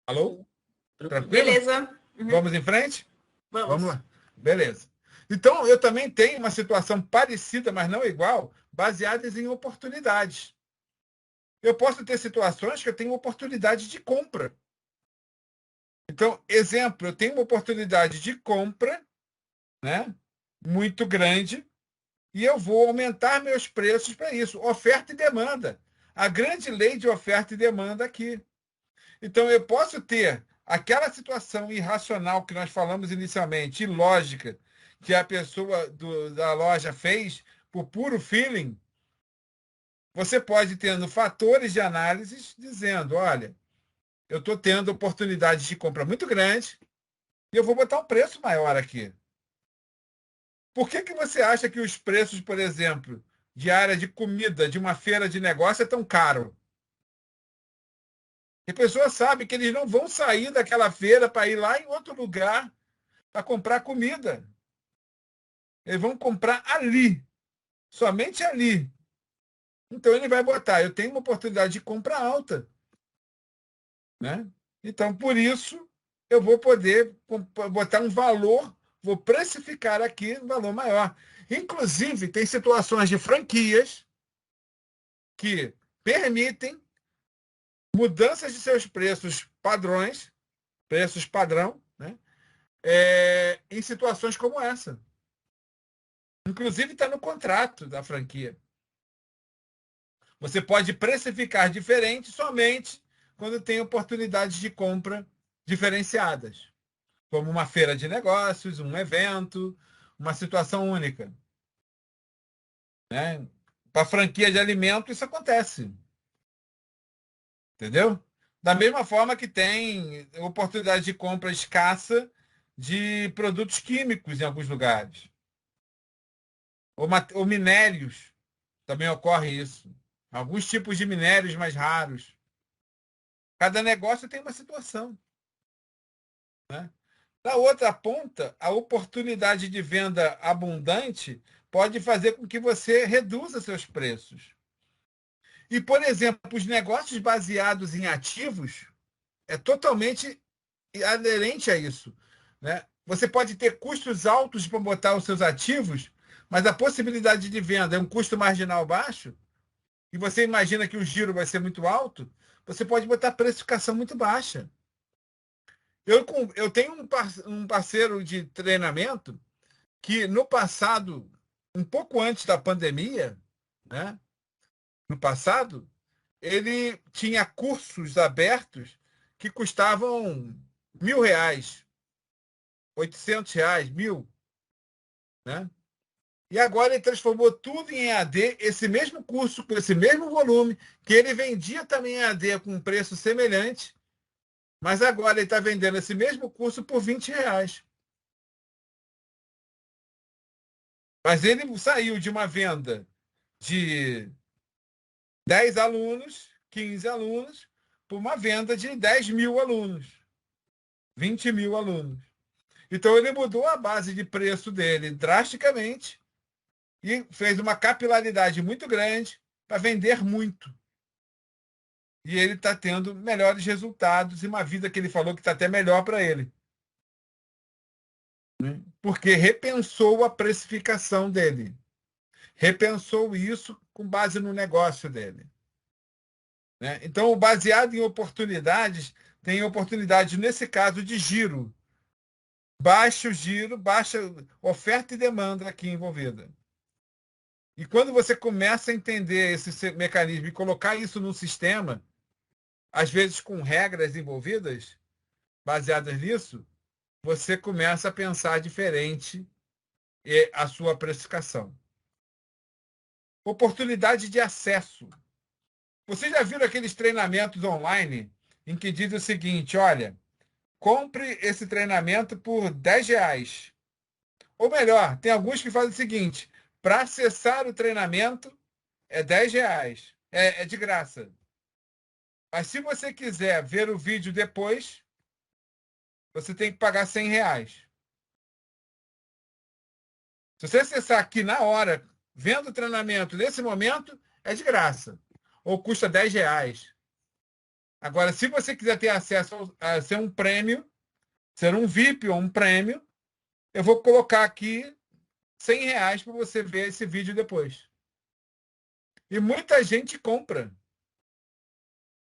S1: Alô? Tranquilo?
S5: Beleza. Uhum.
S1: Vamos em frente?
S5: Vamos
S1: lá. Beleza. Então, eu também tenho uma situação parecida, mas não igual, baseadas em oportunidades. Eu posso ter situações que eu tenho oportunidade de compra. Então, exemplo, eu tenho uma oportunidade de compra, né, muito grande, e eu vou aumentar meus preços para isso. Oferta e demanda. A grande lei de oferta e demanda aqui. Então, eu posso ter aquela situação irracional que nós falamos inicialmente, ilógica, que a pessoa da loja fez por puro feeling. Você pode tendo fatores de análise dizendo, olha, eu estou tendo oportunidade de compra muito grande e eu vou botar um preço maior aqui. Por que você acha que os preços, por exemplo, de área de comida de uma feira de negócio é tão caro? A pessoa sabe que eles não vão sair daquela feira para ir lá em outro lugar para comprar comida. Eles vão comprar ali, somente ali. Então ele vai botar, eu tenho uma oportunidade de compra alta. Né? Então, por isso, eu vou poder botar um valor, vou precificar aqui um valor maior. Inclusive, tem situações de franquias que permitem mudanças de seus preços padrões, preços padrão, né? Em situações como essa. Inclusive, está no contrato da franquia. Você pode precificar diferente somente quando tem oportunidades de compra diferenciadas, como uma feira de negócios, um evento, uma situação única. Né? Para franquia de alimento, isso acontece. Entendeu? Da mesma forma que tem oportunidade de compra escassa de produtos químicos em alguns lugares. Ou minérios, também ocorre isso. Alguns tipos de minérios mais raros. Cada negócio tem uma situação. Né? Da outra ponta, a oportunidade de venda abundante pode fazer com que você reduza seus preços. E, por exemplo, os negócios baseados em ativos é totalmente aderente a isso. Né? Você pode ter custos altos para botar os seus ativos, mas a possibilidade de venda é um custo marginal baixo, e você imagina que o giro vai ser muito alto, você pode botar precificação muito baixa. Eu tenho um parceiro de treinamento que, no passado, um pouco antes da pandemia, né? No passado, ele tinha cursos abertos que custavam R$ 1.000, R$ 800, 1.000, né? E agora ele transformou tudo em EAD, esse mesmo curso, com esse mesmo volume, que ele vendia também em EAD com um preço semelhante, mas agora ele está vendendo esse mesmo curso por R$ 20. Mas ele saiu de uma venda de 10 alunos, 15 alunos, para uma venda de 10.000 alunos, 20.000 alunos. Então ele mudou a base de preço dele drasticamente e fez uma capilaridade muito grande para vender muito. E ele está tendo melhores resultados e uma vida que ele falou que está até melhor para ele. Porque repensou a precificação dele. Repensou isso com base no negócio dele. Né? Então, baseado em oportunidades, tem oportunidade, nesse caso, de giro. Baixo giro, baixa oferta e demanda aqui envolvida. E quando você começa a entender esse mecanismo e colocar isso no sistema, às vezes com regras envolvidas, baseadas nisso, você começa a pensar diferente a sua precificação. Oportunidade de acesso. Vocês já viram aqueles treinamentos online em que diz o seguinte, olha, compre esse treinamento por R$ 10. Ou melhor, tem alguns que fazem o seguinte, para acessar o treinamento é R$ 10, é de graça. Mas se você quiser ver o vídeo depois, você tem que pagar R$ 100. Se você acessar aqui na hora, vendo o treinamento nesse momento, é de graça. Ou custa R$ 10. Agora, se você quiser ter acesso a ser um prêmio, ser um VIP ou um prêmio, eu vou colocar aqui R$ 100 para você ver esse vídeo depois. E muita gente compra.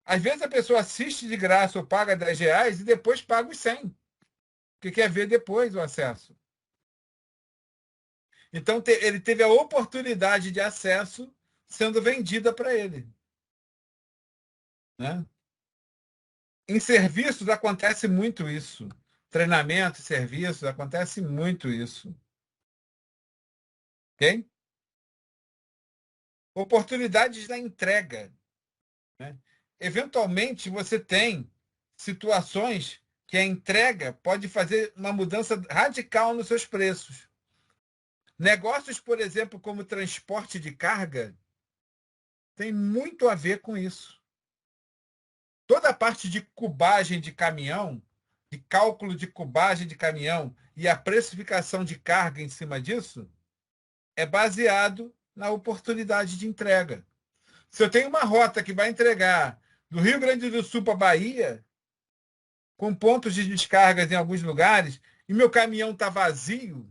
S1: Às vezes a pessoa assiste de graça ou paga R$ 10 e depois paga os 100. Porque quer ver depois o acesso. Então, ele teve a oportunidade de acesso sendo vendida para ele. Né? Em serviços acontece muito isso. Treinamento, serviços, acontece muito isso. Ok? Oportunidades da entrega. Né? Eventualmente, você tem situações que a entrega pode fazer uma mudança radical nos seus preços. Negócios, por exemplo, como transporte de carga, tem muito a ver com isso. Toda a parte de cubagem de caminhão, de cálculo de cubagem de caminhão e a precificação de carga em cima disso, é baseado na oportunidade de entrega. Se eu tenho uma rota que vai entregar do Rio Grande do Sul para Bahia, com pontos de descargas em alguns lugares, e meu caminhão está vazio,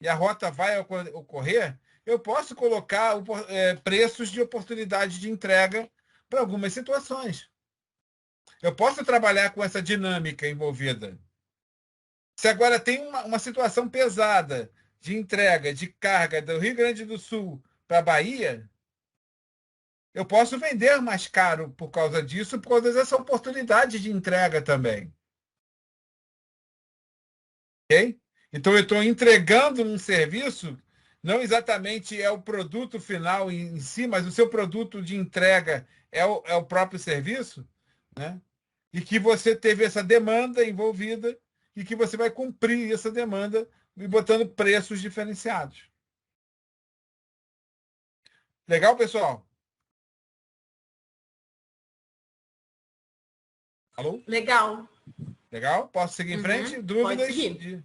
S1: e a rota vai ocorrer, eu posso colocar preços de oportunidade de entrega para algumas situações. Eu posso trabalhar com essa dinâmica envolvida. Se agora tem uma situação pesada de entrega, de carga do Rio Grande do Sul para a Bahia, eu posso vender mais caro por causa disso, por causa dessa oportunidade de entrega também. Ok? Então, eu estou entregando um serviço, não exatamente é o produto final em si, mas o seu produto de entrega é o próprio serviço, né? E que você teve essa demanda envolvida e que você vai cumprir essa demanda e botando preços diferenciados. Legal, pessoal? Alô?
S5: Legal.
S1: Legal? Posso seguir em frente? Dúvidas?
S5: Pode seguir.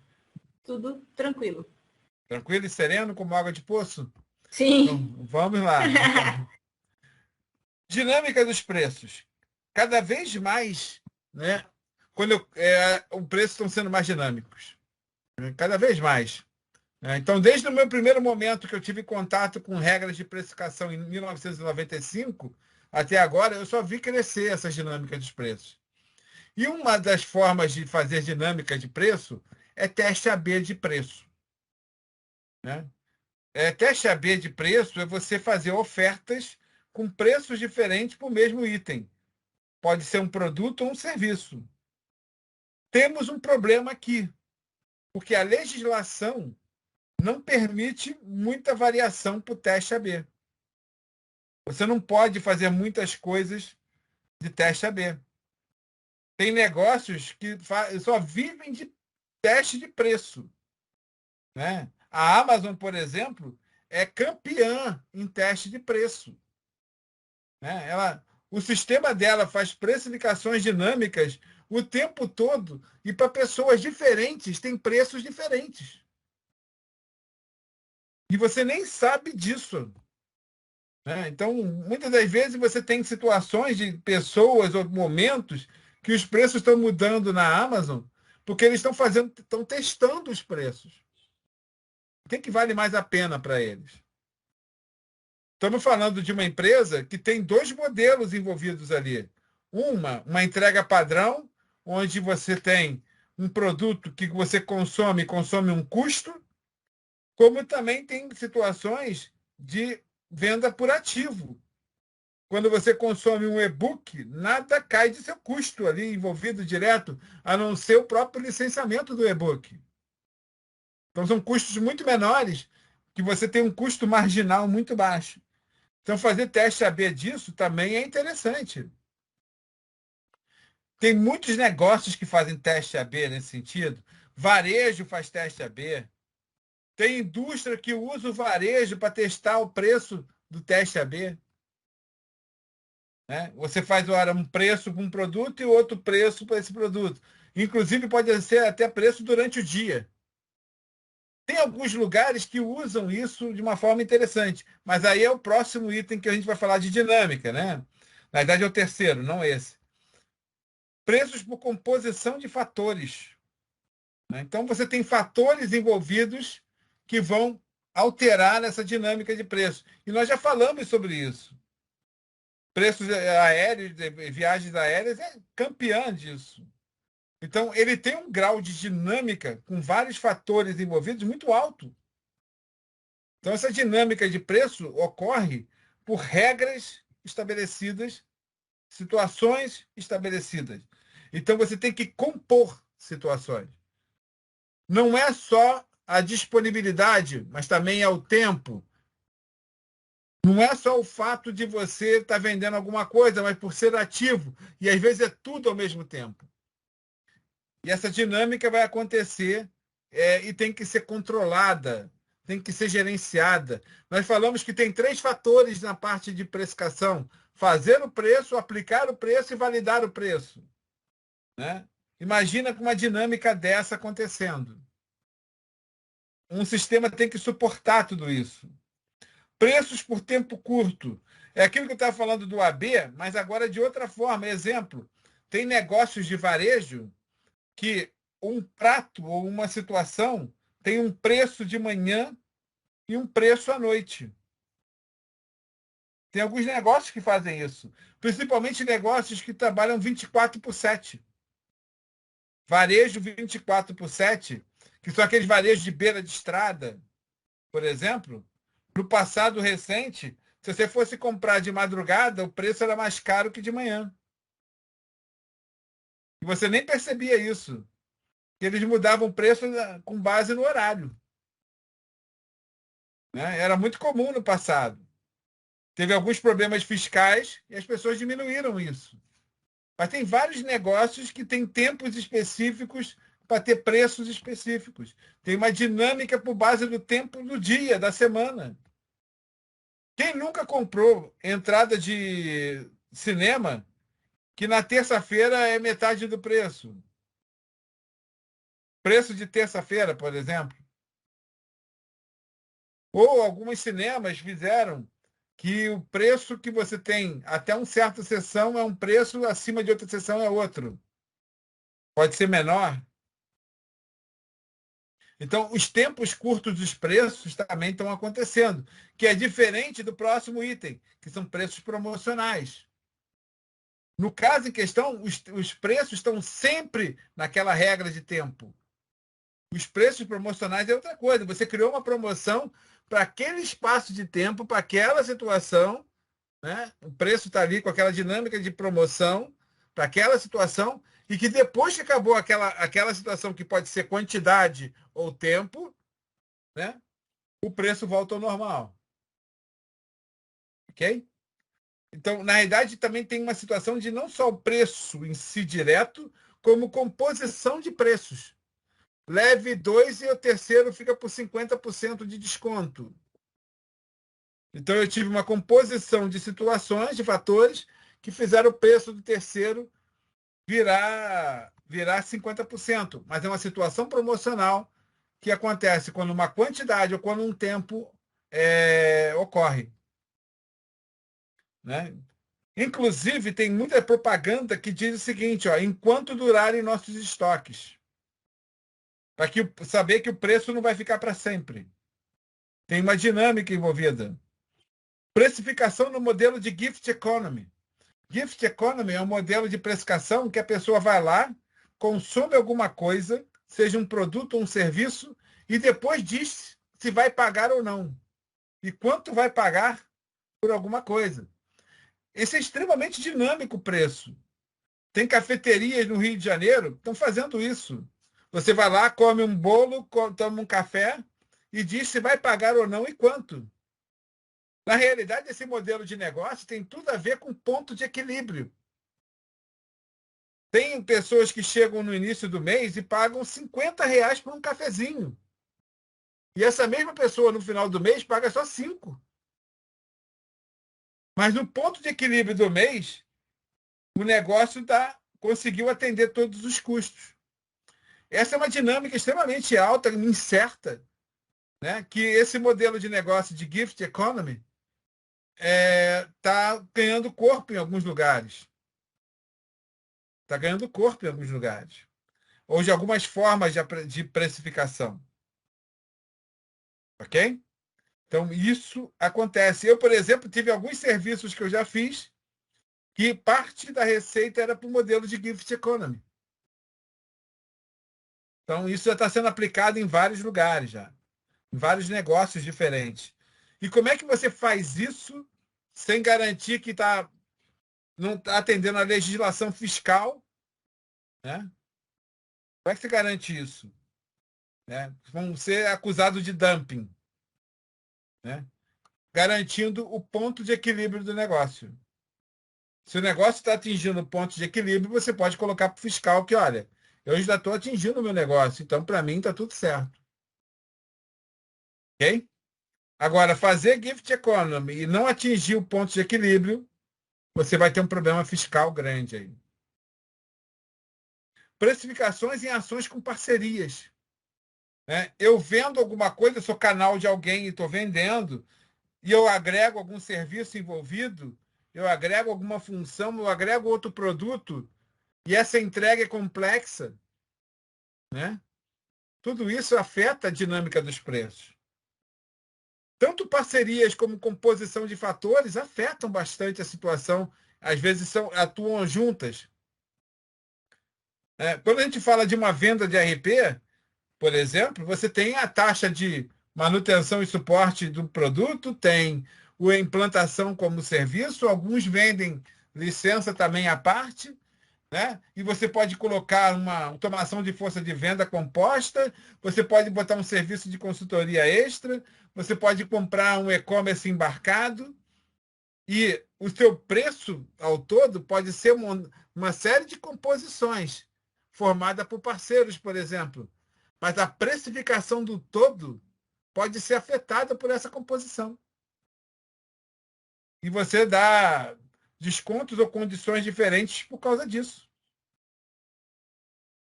S5: Tudo tranquilo.
S1: Tranquilo e sereno, como água de poço?
S5: Sim.
S1: Então, vamos lá. Dinâmica dos preços. Cada vez mais, né? Quando o preço estão sendo mais dinâmicos. Né? Cada vez mais. Né? Então, desde o meu primeiro momento que eu tive contato com regras de precificação em 1995, até agora, eu só vi crescer essas dinâmicas dos preços. E uma das formas de fazer dinâmica de preço é teste AB de preço. Né? Teste AB de preço é você fazer ofertas com preços diferentes para o mesmo item. Pode ser um produto ou um serviço. Temos um problema aqui, porque a legislação não permite muita variação para o teste AB. Você não pode fazer muitas coisas de teste AB. Tem negócios que só vivem de teste de preço. Né? A Amazon, por exemplo, é campeã em teste de preço. Né? O sistema dela faz precificações dinâmicas o tempo todo e para pessoas diferentes tem preços diferentes. E você nem sabe disso. Né? Então, muitas das vezes você tem situações de pessoas ou momentos que os preços estão mudando na Amazon porque eles estão testando os preços. O que vale mais a pena para eles? Estamos falando de uma empresa que tem dois modelos envolvidos ali. Uma entrega padrão, onde você tem um produto que você consome um custo, como também tem situações de venda por ativo. Quando você consome um e-book, nada cai de seu custo ali envolvido direto, a não ser o próprio licenciamento do e-book. Então, são custos muito menores, que você tem um custo marginal muito baixo. Então, fazer teste AB disso também é interessante. Tem muitos negócios que fazem teste AB nesse sentido. Varejo faz teste AB. Tem indústria que usa o varejo para testar o preço do teste AB. Né? Você faz um preço para um produto e outro preço para esse produto. Inclusive, pode ser até preço durante o dia. Tem alguns lugares que usam isso de uma forma interessante, mas aí é o próximo item que a gente vai falar de dinâmica, né? Na verdade, é o terceiro, não esse. Preços por composição de fatores. Né? Então, você tem fatores envolvidos que vão alterar essa dinâmica de preço. E nós já falamos sobre isso. Preços aéreos, viagens aéreas, é campeã disso. Então, ele tem um grau de dinâmica com vários fatores envolvidos muito alto. Então, essa dinâmica de preço ocorre por regras estabelecidas, situações estabelecidas. Então, você tem que compor situações. Não é só a disponibilidade, mas também é o tempo. Não é só o fato de você estar vendendo alguma coisa, mas por ser ativo. E, às vezes, é tudo ao mesmo tempo. E essa dinâmica vai acontecer e tem que ser controlada, tem que ser gerenciada. Nós falamos que tem 3 fatores na parte de precificação: fazer o preço, aplicar o preço e validar o preço. Né? Imagina com uma dinâmica dessa acontecendo. Um sistema tem que suportar tudo isso. Preços por tempo curto. É aquilo que eu estava falando do AB, mas agora de outra forma. Exemplo, tem negócios de varejo que um prato ou uma situação tem um preço de manhã e um preço à noite. Tem alguns negócios que fazem isso, principalmente negócios que trabalham 24/7. Varejo 24/7, que são aqueles varejos de beira de estrada, por exemplo. No passado recente, se você fosse comprar de madrugada, o preço era mais caro que de manhã. E você nem percebia isso. Eles mudavam o preço com base no horário. Né? Era muito comum no passado. teve alguns problemas fiscais e as pessoas diminuíram isso. Mas tem vários negócios que têm tempos específicos para ter preços específicos. Tem uma dinâmica por base do tempo do dia, da semana. Quem nunca comprou entrada de cinema que na terça-feira é metade do preço? Preço de terça-feira, por exemplo. Ou alguns cinemas fizeram que o preço que você tem até uma certa sessão é um preço, acima de outra sessão é outro. Pode ser menor. Então, os tempos curtos dos preços também estão acontecendo, que é diferente do próximo item, que são preços promocionais. No caso em questão, os preços estão sempre naquela regra de tempo. Os preços promocionais é outra coisa. Você criou uma promoção para aquele espaço de tempo, para aquela situação, né? O preço está ali com aquela dinâmica de promoção para aquela situação, e que depois que acabou aquela situação, que pode ser quantidade ou tempo, né? O preço volta ao normal. Ok? Então, na realidade, também tem uma situação de não só o preço em si direto, como composição de preços. Leve 2 e o terceiro fica por 50% de desconto. Então, eu tive uma composição de situações, de fatores, que fizeram o preço do terceiro virar 50%. Mas é uma situação promocional que acontece quando uma quantidade ou quando um tempo ocorre. Né? Inclusive, tem muita propaganda que diz o seguinte, ó, enquanto durarem nossos estoques. Para saber que o preço não vai ficar para sempre. Tem uma dinâmica envolvida. Precificação no modelo de gift economy. Gift economy é um modelo de precificação que a pessoa vai lá, consome alguma coisa, seja um produto ou um serviço, e depois diz se vai pagar ou não. E quanto vai pagar por alguma coisa. Esse é extremamente dinâmico o preço. Tem cafeterias no Rio de Janeiro que estão fazendo isso. Você vai lá, come um bolo, toma um café e diz se vai pagar ou não e quanto. Na realidade, esse modelo de negócio tem tudo a ver com ponto de equilíbrio. Tem pessoas que chegam no início do mês e pagam R$50 por um cafezinho. E essa mesma pessoa, no final do mês, paga só 5. Mas no ponto de equilíbrio do mês, o negócio conseguiu atender todos os custos. Essa é uma dinâmica extremamente alta, incerta, né? Que esse modelo de negócio de gift economy está ganhando corpo em alguns lugares. Está ganhando corpo em alguns lugares. Ou de algumas formas de precificação. Ok? Então, isso acontece. Eu, por exemplo, tive alguns serviços que eu já fiz que parte da receita era para o modelo de gift economy. Então, isso já está sendo aplicado em vários lugares já. Em vários negócios diferentes. E como é que você faz isso sem garantir que não está atendendo a legislação fiscal? Né? Como é que você garante isso? Né? Vão ser acusados de dumping. Né? Garantindo o ponto de equilíbrio do negócio. Se o negócio está atingindo o ponto de equilíbrio, você pode colocar para o fiscal que, olha, eu já estou atingindo o meu negócio, então para mim está tudo certo. Ok? Agora, fazer gift economy e não atingir o ponto de equilíbrio, você vai ter um problema fiscal grande aí. Precificações em ações com parcerias. Né? Eu vendo alguma coisa, sou canal de alguém e estou vendendo, e eu agrego algum serviço envolvido, eu agrego alguma função, eu agrego outro produto, e essa entrega é complexa, né? Tudo isso afeta a dinâmica dos preços. Tanto parcerias como composição de fatores afetam bastante a situação, às vezes atuam juntas. Quando a gente fala de uma venda de RP, por exemplo, você tem a taxa de manutenção e suporte do produto, tem a implantação como serviço, alguns vendem licença também à parte, né? E você pode colocar uma automação de força de venda composta, você pode botar um serviço de consultoria extra, você pode comprar um e-commerce embarcado. E o seu preço ao todo pode ser uma série de composições formada por parceiros, por exemplo. Mas a precificação do todo pode ser afetada por essa composição. E você dá descontos ou condições diferentes por causa disso.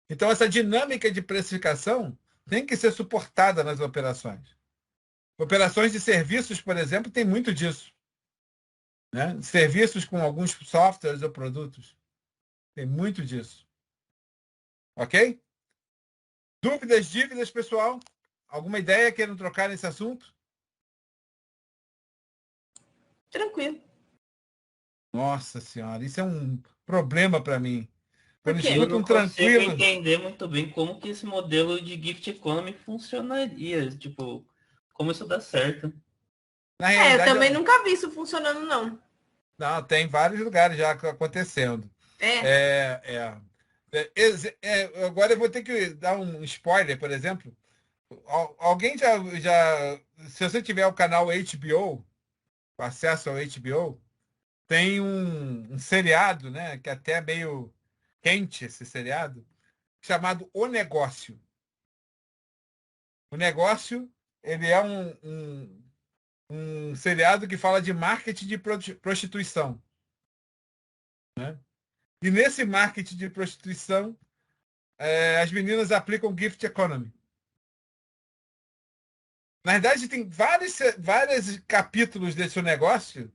S1: Então, essa dinâmica de precificação tem que ser suportada nas operações. Operações de serviços, por exemplo, tem muito disso. Né? Serviços com alguns softwares ou produtos. Tem muito disso. Ok? Dúvidas, dívidas, pessoal? Alguma ideia queiram trocar nesse assunto?
S5: Tranquilo.
S1: Nossa Senhora, isso é um problema para mim.
S3: Quando eu não consigo entender muito bem como que esse modelo de gift economy funcionaria. Tipo, como isso dá certo.
S5: Eu também nunca vi isso funcionando, não.
S1: Não, tem vários lugares já acontecendo. Agora eu vou ter que dar um spoiler, por exemplo. Alguém já... Se você tiver o canal HBO, acesso ao HBO, tem um seriado, né, que até é meio quente esse seriado, chamado O Negócio. O Negócio, ele é um seriado que fala de marketing de prostituição. Né? E nesse marketing de prostituição, as meninas aplicam gift economy. Na verdade, tem vários capítulos desse negócio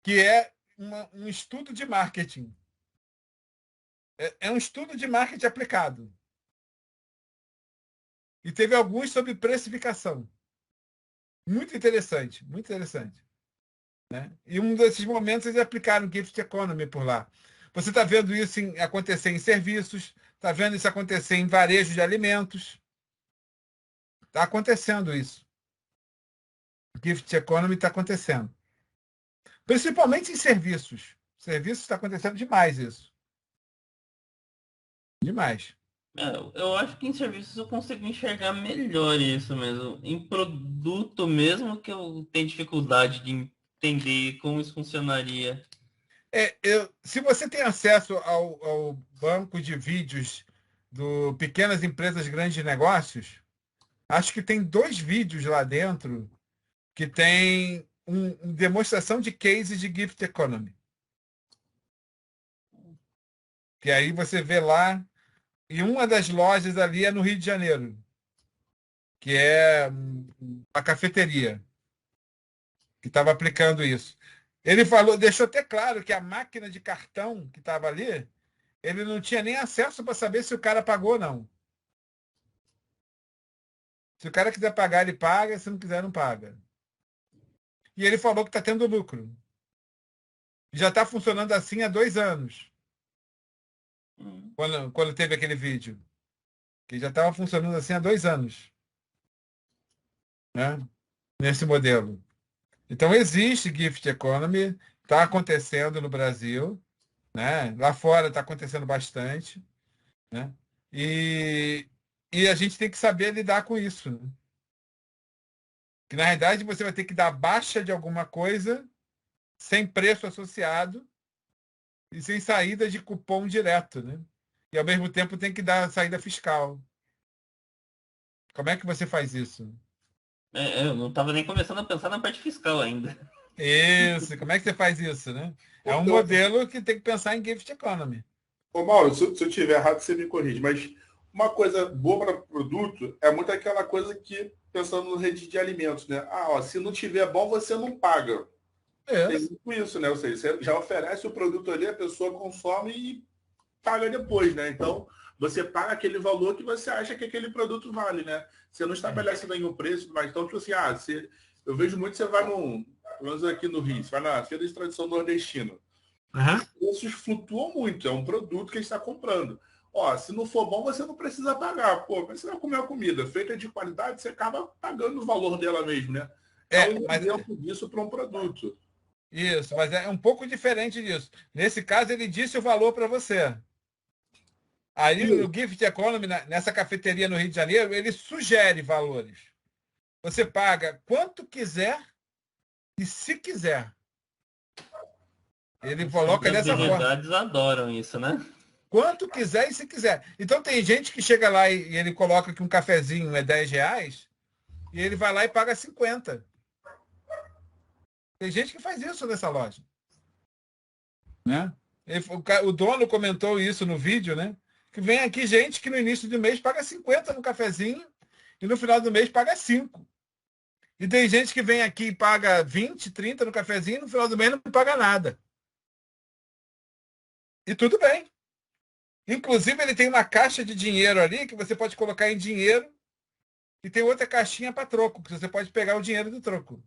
S1: que é um estudo de marketing. É um estudo de marketing aplicado. E teve alguns sobre precificação. Muito interessante, muito interessante. Né? E um desses momentos eles aplicaram gift economy por lá. Você está vendo isso acontecer em serviços, está vendo isso acontecer em varejo de alimentos. Está acontecendo isso. Gift economy está acontecendo. Principalmente em serviços. Serviços está acontecendo demais isso. Demais.
S3: Eu acho que em serviços eu consigo enxergar melhor isso mesmo. Em produto mesmo que eu tenho dificuldade de entender como isso funcionaria.
S1: Se você tem acesso ao banco de vídeos do Pequenas Empresas Grandes Negócios, acho que tem 2 vídeos lá dentro que tem uma demonstração de cases de gift economy. Que aí você vê lá, e uma das lojas ali é no Rio de Janeiro, que é a cafeteria, que estava aplicando isso. Ele falou, deixou até claro que a máquina de cartão que estava ali, ele não tinha nem acesso para saber se o cara pagou ou não. Se o cara quiser pagar, ele paga, se não quiser, não paga. E ele falou que está tendo lucro. Já está funcionando assim há 2 anos. Quando teve aquele vídeo. Que já estava funcionando assim há 2 anos. Né? Nesse modelo. Então, existe gift economy, está acontecendo no Brasil. Né? Lá fora está acontecendo bastante. Né? E a gente tem que saber lidar com isso. Né? Que, na verdade, você vai ter que dar baixa de alguma coisa sem preço associado e sem saída de cupom direto, né? E, ao mesmo tempo, tem que dar saída fiscal. Como é que você faz isso?
S3: Eu não estava nem começando a pensar na parte fiscal ainda.
S1: Isso, como é que você faz isso, né? É um modelo que tem que pensar em gift economy.
S4: Ô Mauro, se eu estiver errado, você me corrige, mas uma coisa boa para produto é muito aquela coisa que, pensando no rede de alimentos, né? Se não tiver bom, você não paga. Tem muito isso, né? Ou seja, você já oferece o produto ali, a pessoa consome e paga depois, né? Então, você paga aquele valor que você acha que aquele produto vale, né? Você não estabelece nenhum preço, mas então, tipo assim, eu vejo muito, você vai pelo menos aqui no Rio, você vai na feira de tradição nordestina. Os preços flutuam muito, é um produto que a gente está comprando. Se não for bom, você não precisa pagar. Mas você vai comer uma comida feita de qualidade, você acaba pagando o valor dela mesmo, né? Um exemplo disso para um produto.
S1: Isso, mas é um pouco diferente disso. Nesse caso, ele disse o valor para você. Aí, no Gift Economy, nessa cafeteria no Rio de Janeiro, ele sugere valores. Você paga quanto quiser e se quiser. Ele coloca dessa forma.
S3: As habilidades adoram isso, né?
S1: Quanto quiser e se quiser. Então tem gente que chega lá e ele coloca que um cafezinho é R$10 e ele vai lá e paga 50. Tem gente que faz isso nessa loja. Né? O dono comentou isso no vídeo, né? Que vem aqui gente que no início do mês paga 50 no cafezinho e no final do mês paga 5. E tem gente que vem aqui e paga 20, 30 no cafezinho e no final do mês não paga nada. E tudo bem. Inclusive, ele tem uma caixa de dinheiro ali que você pode colocar em dinheiro e tem outra caixinha para troco, que você pode pegar o dinheiro do troco.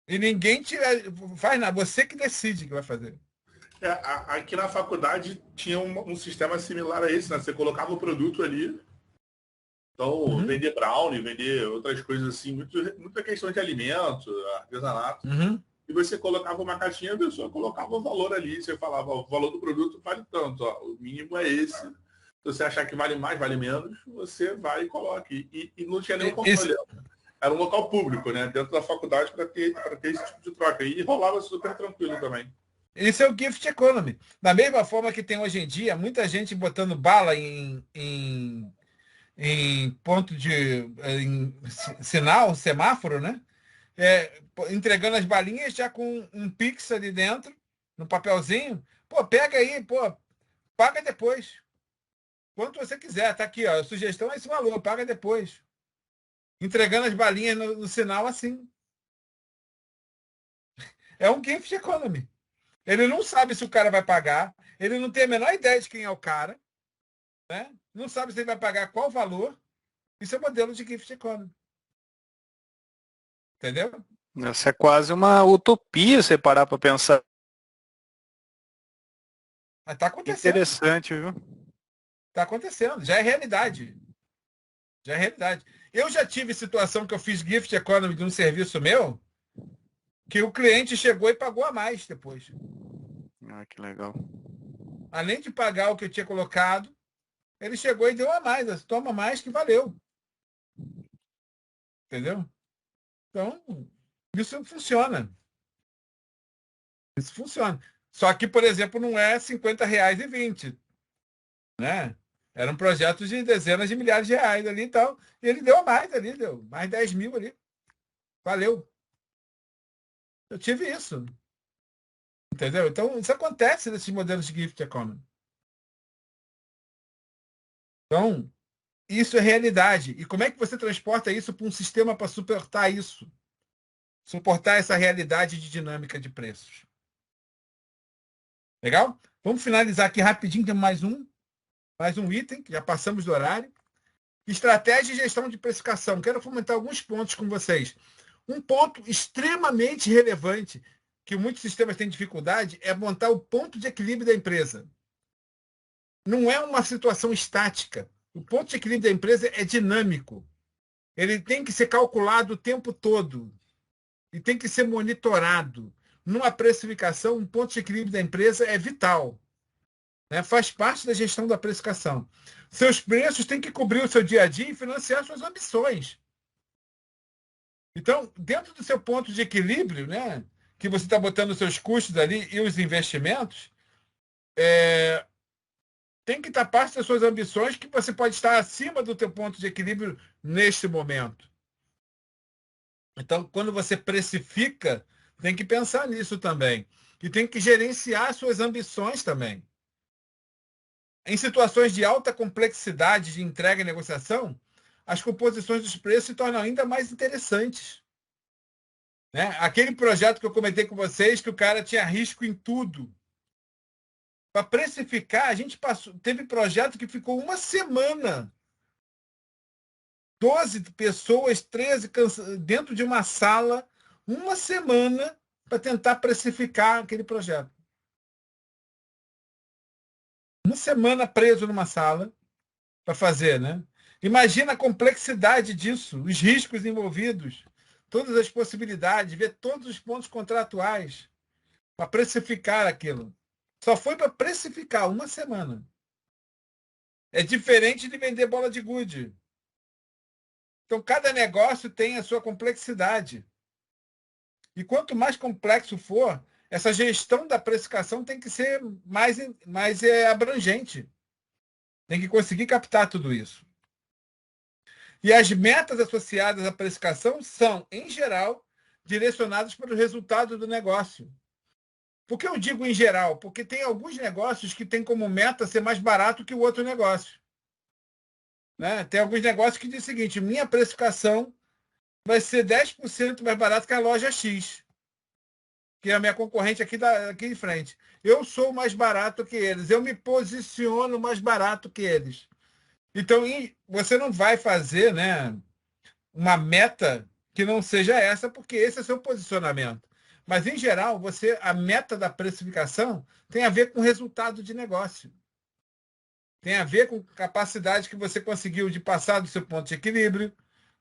S1: E ninguém faz nada, você que decide o que vai fazer.
S4: Aqui na faculdade tinha um sistema similar a esse, né? Você colocava o produto ali, então vender brownie, vender outras coisas assim, muita questão de alimento, artesanato. E você colocava uma caixinha, a pessoa colocava o valor ali, você falava, o valor do produto vale tanto, ó, o mínimo é esse. Se você achar que vale mais, vale menos, você vai e coloque. E não tinha nenhum controle. Era um local público, né? Dentro da faculdade para ter esse tipo de troca. E rolava super tranquilo também.
S1: Isso é o gift economy. Da mesma forma que tem hoje em dia, muita gente botando bala em ponto em sinal, semáforo, né? Entregando as balinhas já com um Pix ali dentro, no papelzinho. Pô, pega aí, pô, paga depois. Quanto você quiser, tá aqui, ó. A sugestão é esse valor, paga depois. Entregando as balinhas no sinal assim. É um gift economy. Ele não sabe se o cara vai pagar, ele não tem a menor ideia de quem é o cara, né? Não sabe se ele vai pagar qual valor. Isso é modelo de gift economy. Entendeu?
S2: Essa é quase uma utopia, você parar para pensar.
S1: Mas tá acontecendo.
S2: Interessante, viu?
S1: Tá acontecendo. Já é realidade. Já é realidade. Eu já tive situação que eu fiz gift economy de um serviço meu, que o cliente chegou e pagou a mais depois.
S2: Ah, que legal.
S1: Além de pagar o que eu tinha colocado, ele chegou e deu a mais. Toma mais que valeu. Entendeu? Então, isso funciona. Isso funciona. Só que, por exemplo, não é R$50,20, né? Era um projeto de dezenas de milhares de reais ali e tal. E ele deu a mais ali, deu mais 10 mil ali. Valeu. Eu tive isso. Entendeu? Então, isso acontece nesses modelos de gift economy. Então, isso é realidade. E como é que você transporta isso para um sistema para suportar isso? Suportar essa realidade de dinâmica de preços. Legal? Vamos finalizar aqui rapidinho, tem mais um item, que já passamos do horário. Estratégia e gestão de precificação. Quero fomentar alguns pontos com vocês. Um ponto extremamente relevante, que muitos sistemas têm dificuldade, é montar o ponto de equilíbrio da empresa. Não é uma situação estática. O ponto de equilíbrio da empresa é dinâmico. Ele tem que ser calculado o tempo todo. E tem que ser monitorado. Numa precificação, um ponto de equilíbrio da empresa é vital. Né? Faz parte da gestão da precificação. Seus preços têm que cobrir o seu dia a dia e financiar suas ambições. Então, dentro do seu ponto de equilíbrio, né, que você está botando os seus custos ali e os investimentos, tem que estar parte das suas ambições que você pode estar acima do teu ponto de equilíbrio neste momento. Então, quando você precifica, tem que pensar nisso também. E tem que gerenciar suas ambições também. Em situações de alta complexidade de entrega e negociação, as composições dos preços se tornam ainda mais interessantes. Né? Aquele projeto que eu comentei com vocês, que o cara tinha risco em tudo. Para precificar, a gente teve projeto que ficou uma semana. 12 pessoas, 13 dentro de uma sala, uma semana para tentar precificar aquele projeto. Uma semana preso numa sala para fazer, né? Imagina a complexidade disso, os riscos envolvidos, todas as possibilidades, ver todos os pontos contratuais para precificar aquilo. Só foi para precificar uma semana. É diferente de vender bola de gude. Então, cada negócio tem a sua complexidade. E quanto mais complexo for, essa gestão da precificação tem que ser mais abrangente. Tem que conseguir captar tudo isso. E as metas associadas à precificação são, em geral, direcionadas para o resultado do negócio. Por que eu digo em geral? Porque tem alguns negócios que têm como meta ser mais barato que o outro negócio. Né? Tem alguns negócios que dizem o seguinte: minha precificação vai ser 10% mais barato que a loja X, que é a minha concorrente aqui de frente. Eu sou mais barato que eles, eu me posiciono mais barato que eles. Então, você não vai fazer, né, uma meta que não seja essa, porque esse é seu posicionamento. Mas, em geral, a meta da precificação tem a ver com resultado de negócio. Tem a ver com capacidade que você conseguiu de passar do seu ponto de equilíbrio,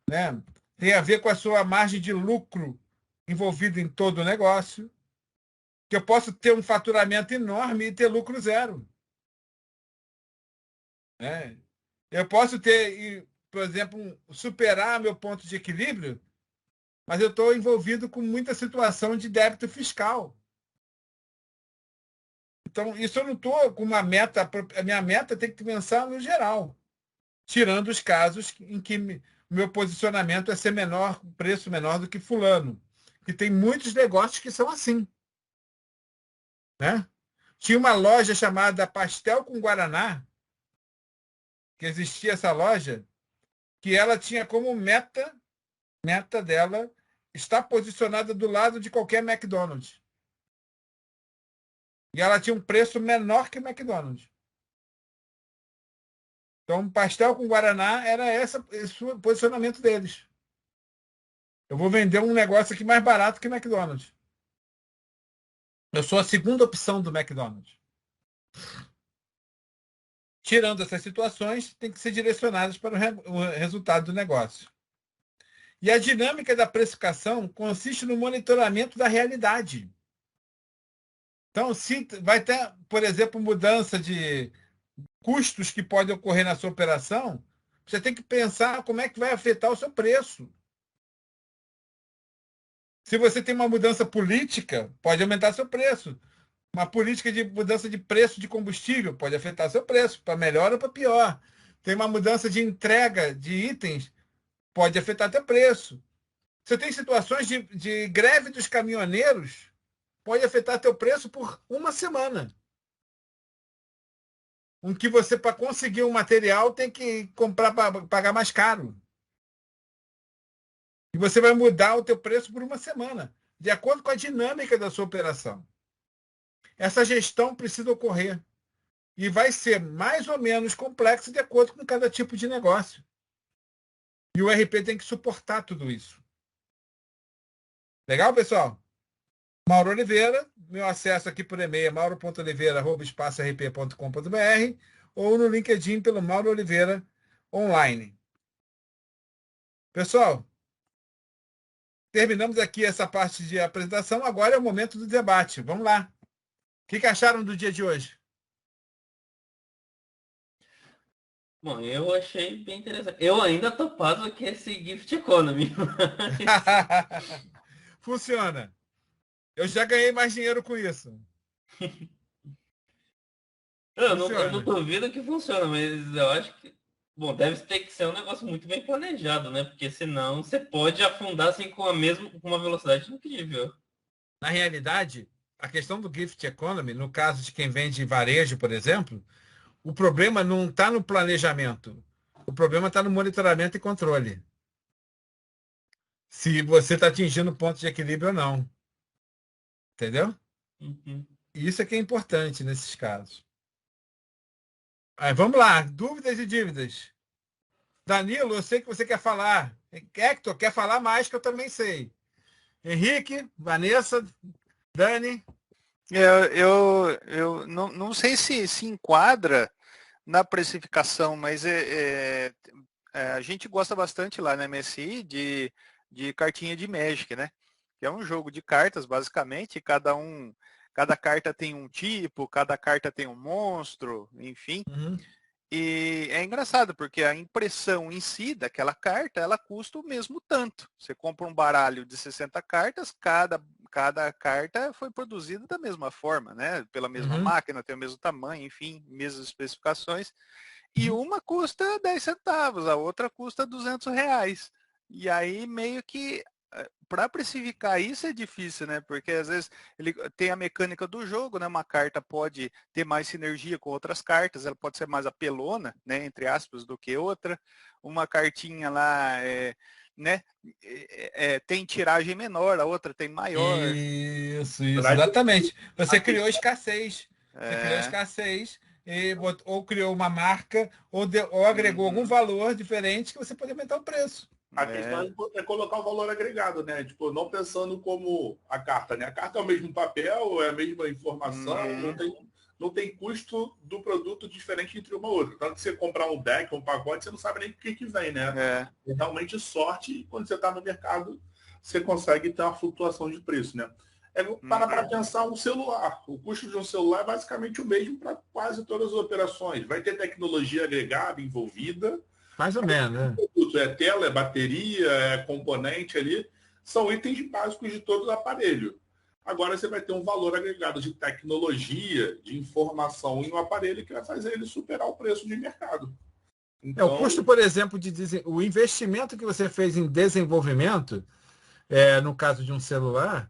S1: né? Tem a ver com a sua margem de lucro envolvida em todo o negócio. Que eu posso ter um faturamento enorme e ter lucro zero. Né? Eu posso ter, por exemplo, superar meu ponto de equilíbrio, mas eu estou envolvido com muita situação de débito fiscal. Então, isso eu não estou com uma meta. A minha meta tem que pensar no geral, tirando os casos em que o meu posicionamento é ser menor, preço menor do que fulano. Que tem muitos negócios que são assim. Né? Tinha uma loja chamada Pastel com Guaraná, que existia essa loja, que ela tinha como meta dela estar posicionada do lado de qualquer McDonald's. E ela tinha um preço menor que o McDonald's. Então, pastel com Guaraná era esse o posicionamento deles. Eu vou vender um negócio aqui mais barato que o McDonald's. Eu sou a segunda opção do McDonald's. Tirando essas situações, tem que ser direcionadas para o resultado do negócio. E a dinâmica da precificação consiste no monitoramento da realidade. Então, se vai ter, por exemplo, mudança de custos que podem ocorrer na sua operação, você tem que pensar como é que vai afetar o seu preço. Se você tem uma mudança política, pode aumentar seu preço. Uma política de mudança de preço de combustível pode afetar seu preço, para melhor ou para pior. Tem uma mudança de entrega de itens, pode afetar teu preço. Você tem situações de greve dos caminhoneiros, pode afetar teu preço por uma semana. Um que você, para conseguir um material, tem que comprar para pagar mais caro. E você vai mudar o teu preço por uma semana, de acordo com a dinâmica da sua operação. Essa gestão precisa ocorrer. E vai ser mais ou menos complexo de acordo com cada tipo de negócio. E o RP tem que suportar tudo isso. Legal, pessoal? Mauro Oliveira, meu acesso aqui por e-mail é mauro.oliveira@espaçorp.com.br ou no LinkedIn pelo Mauro Oliveira online. Pessoal, terminamos aqui essa parte de apresentação. Agora é o momento do debate. Vamos lá. O que acharam do dia de hoje?
S3: Bom, eu achei bem interessante. Eu ainda tô paso que esse Gift Economy.
S1: Funciona. Eu já ganhei mais dinheiro com isso.
S3: Eu não duvido que funciona, mas eu acho que, bom, deve ter que ser um negócio muito bem planejado, né? Porque senão você pode afundar assim com uma velocidade incrível.
S1: Na realidade, a questão do gift economy, no caso de quem vende varejo, por exemplo, o problema não está no planejamento. O problema está no monitoramento e controle. Se você está atingindo o ponto de equilíbrio ou não. Entendeu?
S3: Uhum.
S1: Isso é que é importante nesses casos. Aí, vamos lá. Dúvidas e dívidas. Danilo, eu sei que você quer falar. Hector, quer falar mais que eu também sei. Henrique, Vanessa, Dani.
S2: Eu não sei se enquadra na precificação, mas a gente gosta bastante lá na MSI de cartinha de Magic, né? Que é um jogo de cartas, basicamente, cada carta tem um tipo, cada carta tem um monstro, enfim.
S1: Uhum.
S2: E é engraçado, porque a impressão em si daquela carta, ela custa o mesmo tanto. Você compra um baralho de 60 cartas, cada carta foi produzida da mesma forma, né? Pela mesma máquina, tem o mesmo tamanho, enfim, mesmas especificações. E uma custa 10 centavos, a outra custa R$ 200. E aí meio que para precificar isso é difícil, né? Porque às vezes ele tem a mecânica do jogo, né? Uma carta pode ter mais sinergia com outras cartas, ela pode ser mais apelona, né? Entre aspas, do que outra. Uma cartinha lá, né? Tem tiragem menor, a outra tem maior.
S1: Isso, exatamente. Você criou escassez. Você criou escassez. Ou criou uma marca, ou agregou algum valor diferente que você pode aumentar o preço.
S4: A questão é colocar o valor agregado, né? Tipo, não pensando como a carta, né? A carta é o mesmo papel, é a mesma informação, não tem custo do produto diferente entre uma e outra. Tanto que você comprar um deck, um pacote, você não sabe nem o que vem, né? É realmente sorte, e quando você está no mercado, você consegue ter uma flutuação de preço, né? Para pensar um celular. O custo de um celular é basicamente o mesmo para quase todas as operações. Vai ter tecnologia agregada envolvida.
S1: Mais ou menos, né?
S4: É tela, é bateria, é componente ali. São itens básicos de todo o aparelho. Agora você vai ter um valor agregado de tecnologia, de informação em um aparelho que vai fazer ele superar o preço de mercado.
S1: Então, o custo, por exemplo, o investimento que você fez em desenvolvimento, no caso de um celular,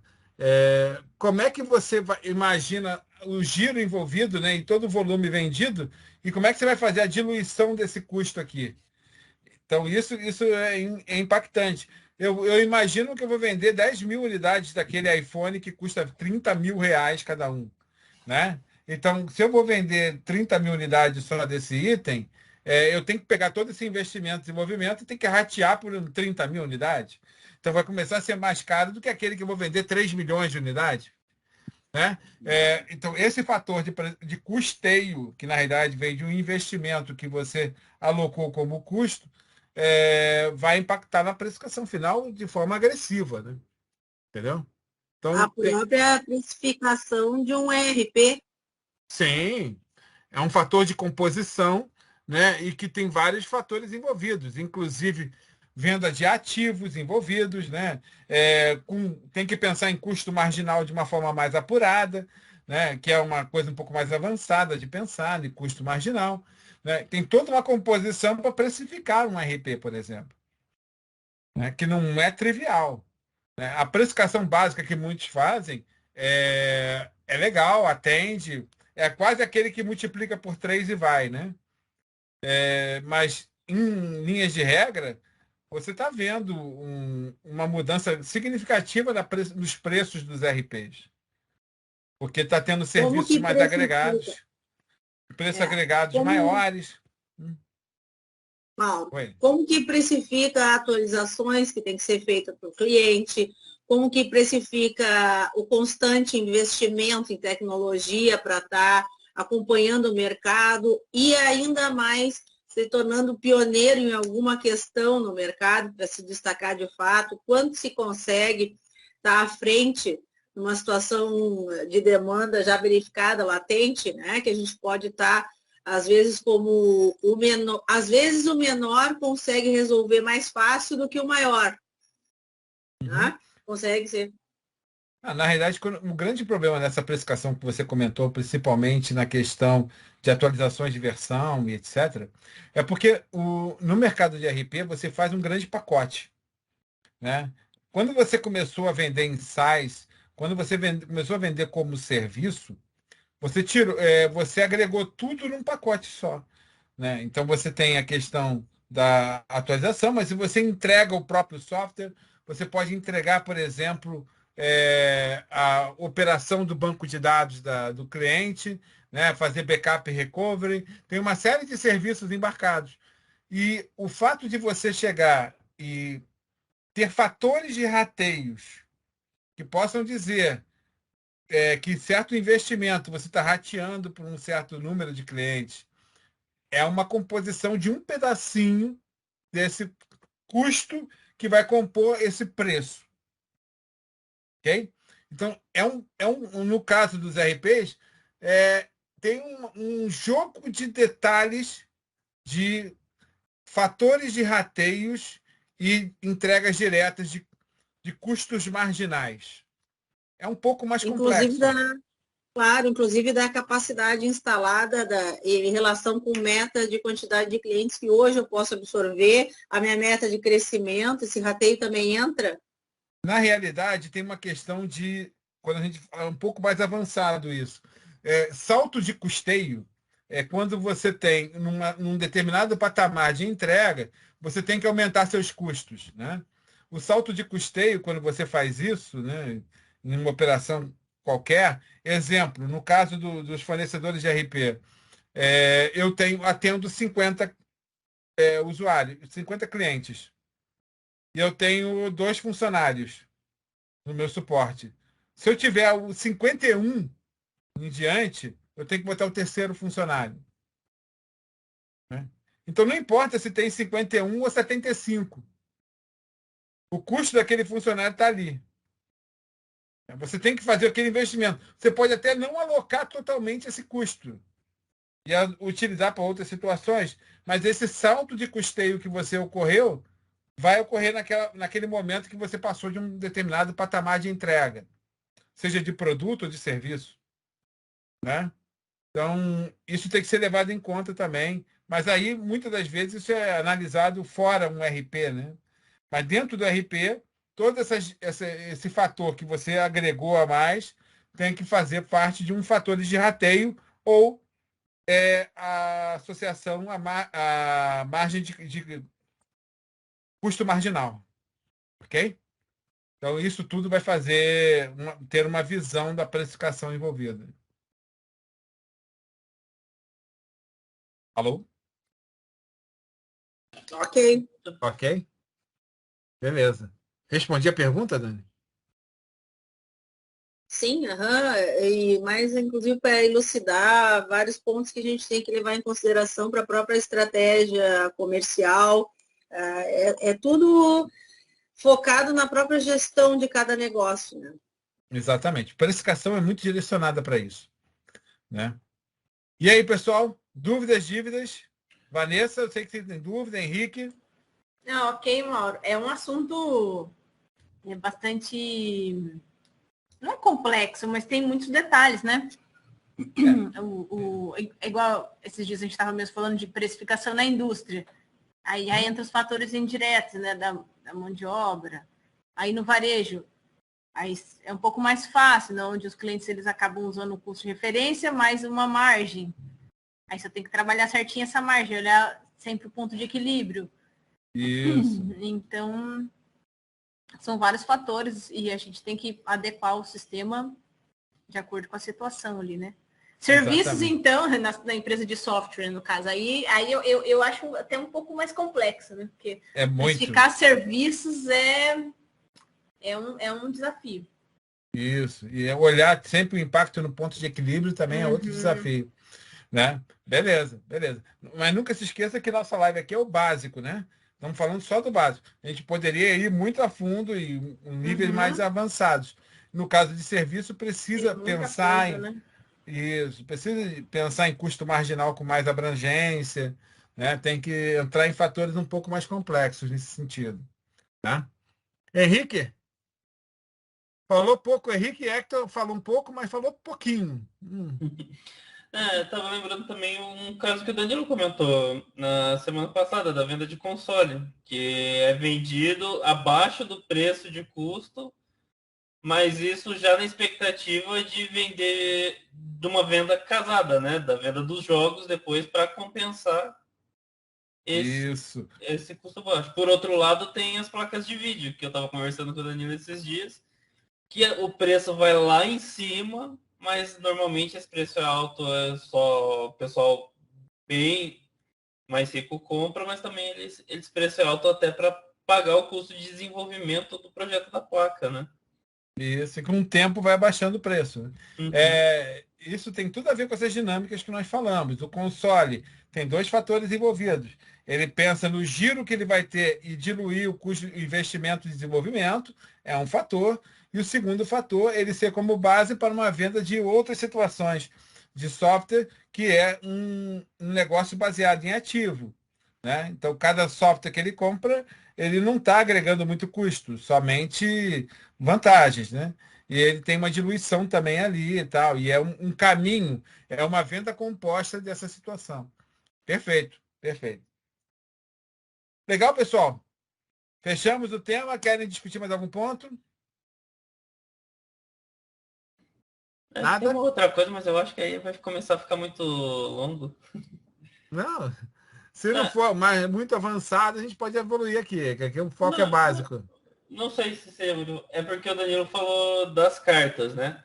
S1: como é que você imagina o giro envolvido, né, em todo o volume vendido, e como é que você vai fazer a diluição desse custo aqui? Então, isso é impactante. Eu imagino que eu vou vender 10 mil unidades daquele iPhone que custa R$ 30.000 cada um, né? Então, se eu vou vender 30 mil unidades só desse item, eu tenho que pegar todo esse investimento de desenvolvimento e tem que ratear por 30 mil unidades. Então, vai começar a ser mais caro do que aquele que eu vou vender 3 milhões de unidades. Né? Então, esse fator de custeio, que na realidade vem de um investimento que você alocou como custo, vai impactar na precificação final de forma agressiva. Né? Entendeu? Então,
S5: a própria precificação de um ERP.
S1: Sim, é um fator de composição, né? E que tem vários fatores envolvidos, inclusive venda de ativos envolvidos, né? Tem que pensar em custo marginal de uma forma mais apurada, né? Que é uma coisa um pouco mais avançada de pensar em custo marginal. Né? Tem toda uma composição para precificar um RP, por exemplo, né? Que não é trivial. Né? A precificação básica que muitos fazem é legal, atende, é quase aquele que multiplica por 3 e vai, né? Mas, em linhas de regra, você está vendo uma mudança significativa nos preços dos RPs. Porque está tendo serviços mais agregados, preços agregados maiores.
S5: Mauro, como que precifica atualizações que tem que ser feita para o cliente? Como que precifica o constante investimento em tecnologia para estar acompanhando o mercado e ainda mais se tornando pioneiro em alguma questão no mercado para se destacar de fato? Quanto se consegue estar à frente numa situação de demanda já verificada, latente, né? Que a gente pode estar às vezes como o menor, às vezes o menor consegue resolver mais fácil do que o maior. Né? Consegue ser.
S1: Na realidade, o grande problema dessa precificação que você comentou, principalmente na questão de atualizações de versão e etc., é porque no mercado de RP você faz um grande pacote. Né? Quando você começou a vender em SaaS, quando você começou a vender como serviço, você agregou tudo num pacote só. Né? Então você tem a questão da atualização, mas se você entrega o próprio software, você pode entregar, por exemplo, a operação do banco de dados do cliente, né? Fazer backup e recovery, tem uma série de serviços embarcados. E o fato de você chegar e ter fatores de rateios que possam dizer que certo investimento você está rateando por um certo número de clientes, é uma composição de um pedacinho desse custo que vai compor esse preço. Ok? Então, no caso dos RPs, tem um jogo de detalhes de fatores de rateios e entregas diretas de custos marginais. é um pouco mais
S6: Inclusive
S1: complexo.
S6: Claro, inclusive da capacidade instalada em relação com meta de quantidade de clientes que hoje eu posso absorver, a minha meta de crescimento, esse rateio também entra?
S1: Na realidade, tem uma questão de, quando a gente fala um pouco mais avançado isso, salto de custeio é quando você tem, num determinado patamar de entrega, você tem que aumentar seus custos, né? O salto de custeio, quando você faz isso, né, em uma operação qualquer, exemplo, no caso dos fornecedores de RP, atendo 50 usuários, 50 clientes, e eu tenho 2 funcionários no meu suporte. Se eu tiver o 51 em diante, eu tenho que botar o terceiro funcionário, né? Então, não importa se tem 51 ou 75. O custo daquele funcionário está ali. Você tem que fazer aquele investimento. Você pode até não alocar totalmente esse custo e utilizar para outras situações, mas esse salto de custeio que você ocorreu vai ocorrer naquele momento que você passou de um determinado patamar de entrega, seja de produto ou de serviço, né? Então, isso tem que ser levado em conta também. Mas aí, muitas das vezes, isso é analisado fora um RP, né? Mas dentro do RP, todo esse fator que você agregou a mais tem que fazer parte de um fator de rateio ou a associação à margem de custo marginal. Ok? Então, isso tudo vai fazer ter uma visão da precificação envolvida. Alô?
S6: Ok.
S1: Ok? Beleza. Respondi a pergunta, Dani?
S6: Sim, e mais inclusive para elucidar vários pontos que a gente tem que levar em consideração para a própria estratégia comercial. É tudo focado na própria gestão de cada negócio, né?
S1: Exatamente. Precificação é muito direcionada para isso, né? E aí, pessoal? Dúvidas, dívidas? Vanessa, eu sei que você tem dúvida. Henrique?
S5: Não, ok, Mauro. É um assunto bastante... Não é complexo, mas tem muitos detalhes, né? Igual esses dias a gente estava mesmo falando de precificação na indústria. Aí entra os fatores indiretos, né? Da mão de obra. Aí no varejo, aí é um pouco mais fácil, né? Onde os clientes eles acabam usando o custo de referência mais uma margem. Aí você tem que trabalhar certinho essa margem, olhar sempre o ponto de equilíbrio.
S1: Isso.
S5: Então, são vários fatores e a gente tem que adequar o sistema de acordo com a situação ali, né? Serviços,
S1: Exatamente.
S5: então, na empresa de software, no caso, aí eu acho até um pouco mais complexo, né? Porque precificar serviços é um desafio.
S1: Isso. E olhar sempre o impacto no ponto de equilíbrio também é outro desafio, né? Beleza, beleza. Mas nunca se esqueça que nossa live aqui é o básico, né? Estamos falando só do básico. A gente poderia ir muito a fundo e em níveis mais avançados. No caso de serviço, precisa pensar
S5: né?
S1: Isso, precisa pensar em custo marginal com mais abrangência, né? Tem que entrar em fatores um pouco mais complexos nesse sentido, tá? Henrique, falou pouco. Henrique Hector falou um pouco, mas falou pouquinho.
S3: Tava lembrando também um caso que o Danilo comentou na semana passada, da venda de console, que é vendido abaixo do preço de custo, mas isso já na expectativa de vender de uma venda casada, né? Da venda dos jogos depois para compensar esse custo baixo. Por outro lado, tem as placas de vídeo, que eu estava conversando com o Danilo esses dias, que o preço vai lá em cima, mas normalmente esse preço é alto, é só o pessoal bem mais rico compra, mas também eles preço é alto até para pagar o custo de desenvolvimento do projeto da placa, né?
S1: Isso, e com o tempo vai abaixando o preço, né?
S3: Uhum.
S1: Isso tem tudo a ver com essas dinâmicas que nós falamos. O console tem 2 fatores envolvidos. Ele pensa no giro que ele vai ter e diluir o custo de investimento e desenvolvimento, é um fator. E o segundo fator, ele ser como base para uma venda de outras situações de software, que é um negócio baseado em ativo, né? Então, cada software que ele compra, ele não está agregando muito custo, somente vantagens, né? e ele tem uma diluição também ali e tal. E é um caminho, é uma venda composta dessa situação. Perfeito, perfeito. Legal, pessoal? Fechamos o tema. Querem discutir mais algum ponto?
S3: Nada? Tem uma outra coisa, mas eu acho que aí vai começar a ficar muito longo.
S1: Não. Se não for mais muito avançado, a gente pode evoluir aqui, que aqui o foco é básico.
S3: Não sei se é porque o Danilo falou das cartas, né?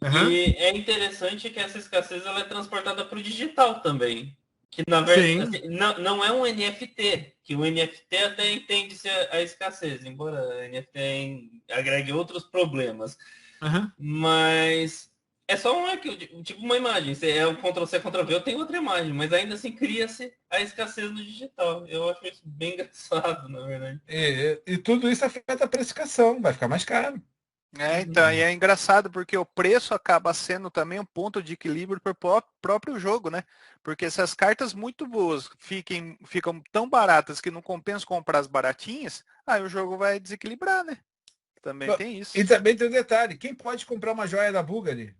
S1: Uhum.
S3: E é interessante que essa escassez ela é transportada para o digital também. Que na verdade assim, não é um NFT, que o NFT até entende-se a escassez, embora o NFT agregue outros problemas.
S1: Uhum.
S3: Mas é só tipo uma imagem. Se é um Ctrl-C, Ctrl-V, eu tenho outra imagem, mas ainda assim cria-se a escassez no digital. Eu acho isso bem engraçado, na verdade.
S1: E tudo isso afeta a precificação, vai ficar mais caro.
S2: Então, e é engraçado porque o preço acaba sendo também um ponto de equilíbrio para o próprio jogo, né? Porque se as cartas muito boas ficam tão baratas que não compensa comprar as baratinhas, aí o jogo vai desequilibrar, né? Também tem isso.
S1: E também tem um detalhe, quem pode comprar uma joia da Bulgari?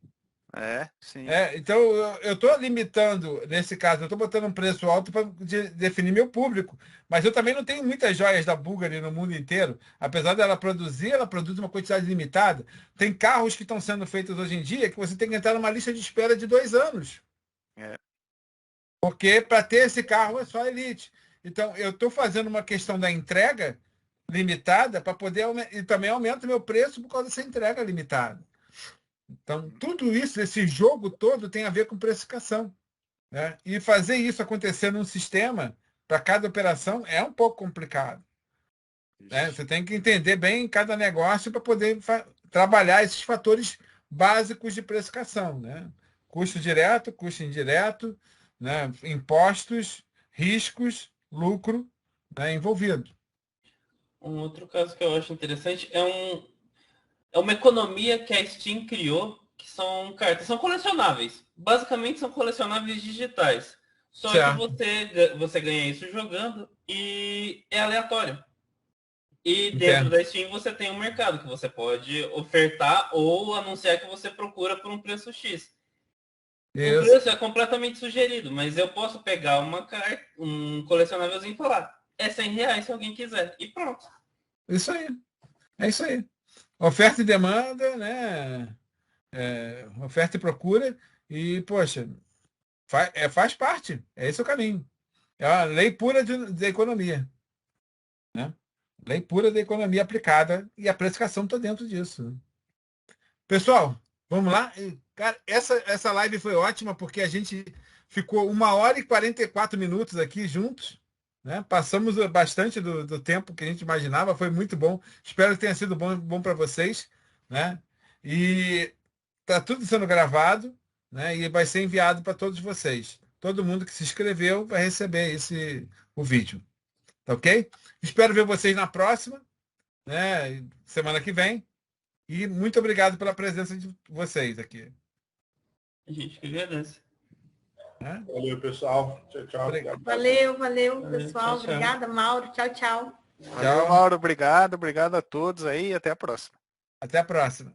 S2: Sim.
S1: Então, eu estou limitando, nesse caso, eu estou botando um preço alto para definir meu público. Mas eu também não tenho muitas joias da Bulgari no mundo inteiro. Apesar dela produzir, ela produz uma quantidade limitada. Tem carros que estão sendo feitos hoje em dia que você tem que entrar numa lista de espera de 2 anos. Porque para ter esse carro é só elite. Então, eu estou fazendo uma questão da entrega limitada para poder... E também aumenta o meu preço por causa dessa entrega limitada. Então, tudo isso, esse jogo todo tem a ver com precificação. Né? E fazer isso acontecer num sistema, para cada operação, é um pouco complicado. Né? Você tem que entender bem cada negócio para poder trabalhar esses fatores básicos de precificação. Né? Custo direto, custo indireto, né? Impostos, riscos, lucro, né? Envolvido.
S3: Um outro caso que eu acho interessante é uma economia que a Steam criou, que são cartas, são colecionáveis. Basicamente são colecionáveis digitais. Só
S1: Certo.
S3: que você ganha isso jogando e é aleatório. E dentro da Steam você tem um mercado que você pode ofertar ou anunciar que você procura por um preço X.
S1: Isso.
S3: O preço é completamente sugerido, mas eu posso pegar um colecionávelzinho e falar, é R$100 se alguém quiser. E pronto.
S1: Isso aí. É isso aí. Oferta e demanda, né? Oferta e procura. E, poxa, faz parte. É esse o caminho. É a lei pura da economia. Né? Lei pura da economia aplicada e a precificação está dentro disso. Pessoal, vamos lá? Cara, essa live foi ótima porque a gente ficou 1h e 44 minutos aqui juntos. Né? Passamos bastante do tempo que a gente imaginava, foi muito bom. Espero que tenha sido bom para vocês. Né? E está tudo sendo gravado, né? E vai ser enviado para todos vocês. Todo mundo que se inscreveu vai receber o vídeo. Tá ok? Espero ver vocês na próxima, né? Semana que vem. E muito obrigado pela presença de vocês aqui.
S3: A gente que agradece.
S1: Né?
S4: Valeu, pessoal. Tchau, tchau.
S5: Valeu, pessoal.
S3: Tchau, tchau.
S5: Obrigada, Mauro. Tchau, tchau.
S2: Valeu, Mauro. Obrigado a todos aí e até a próxima.
S1: Até a próxima.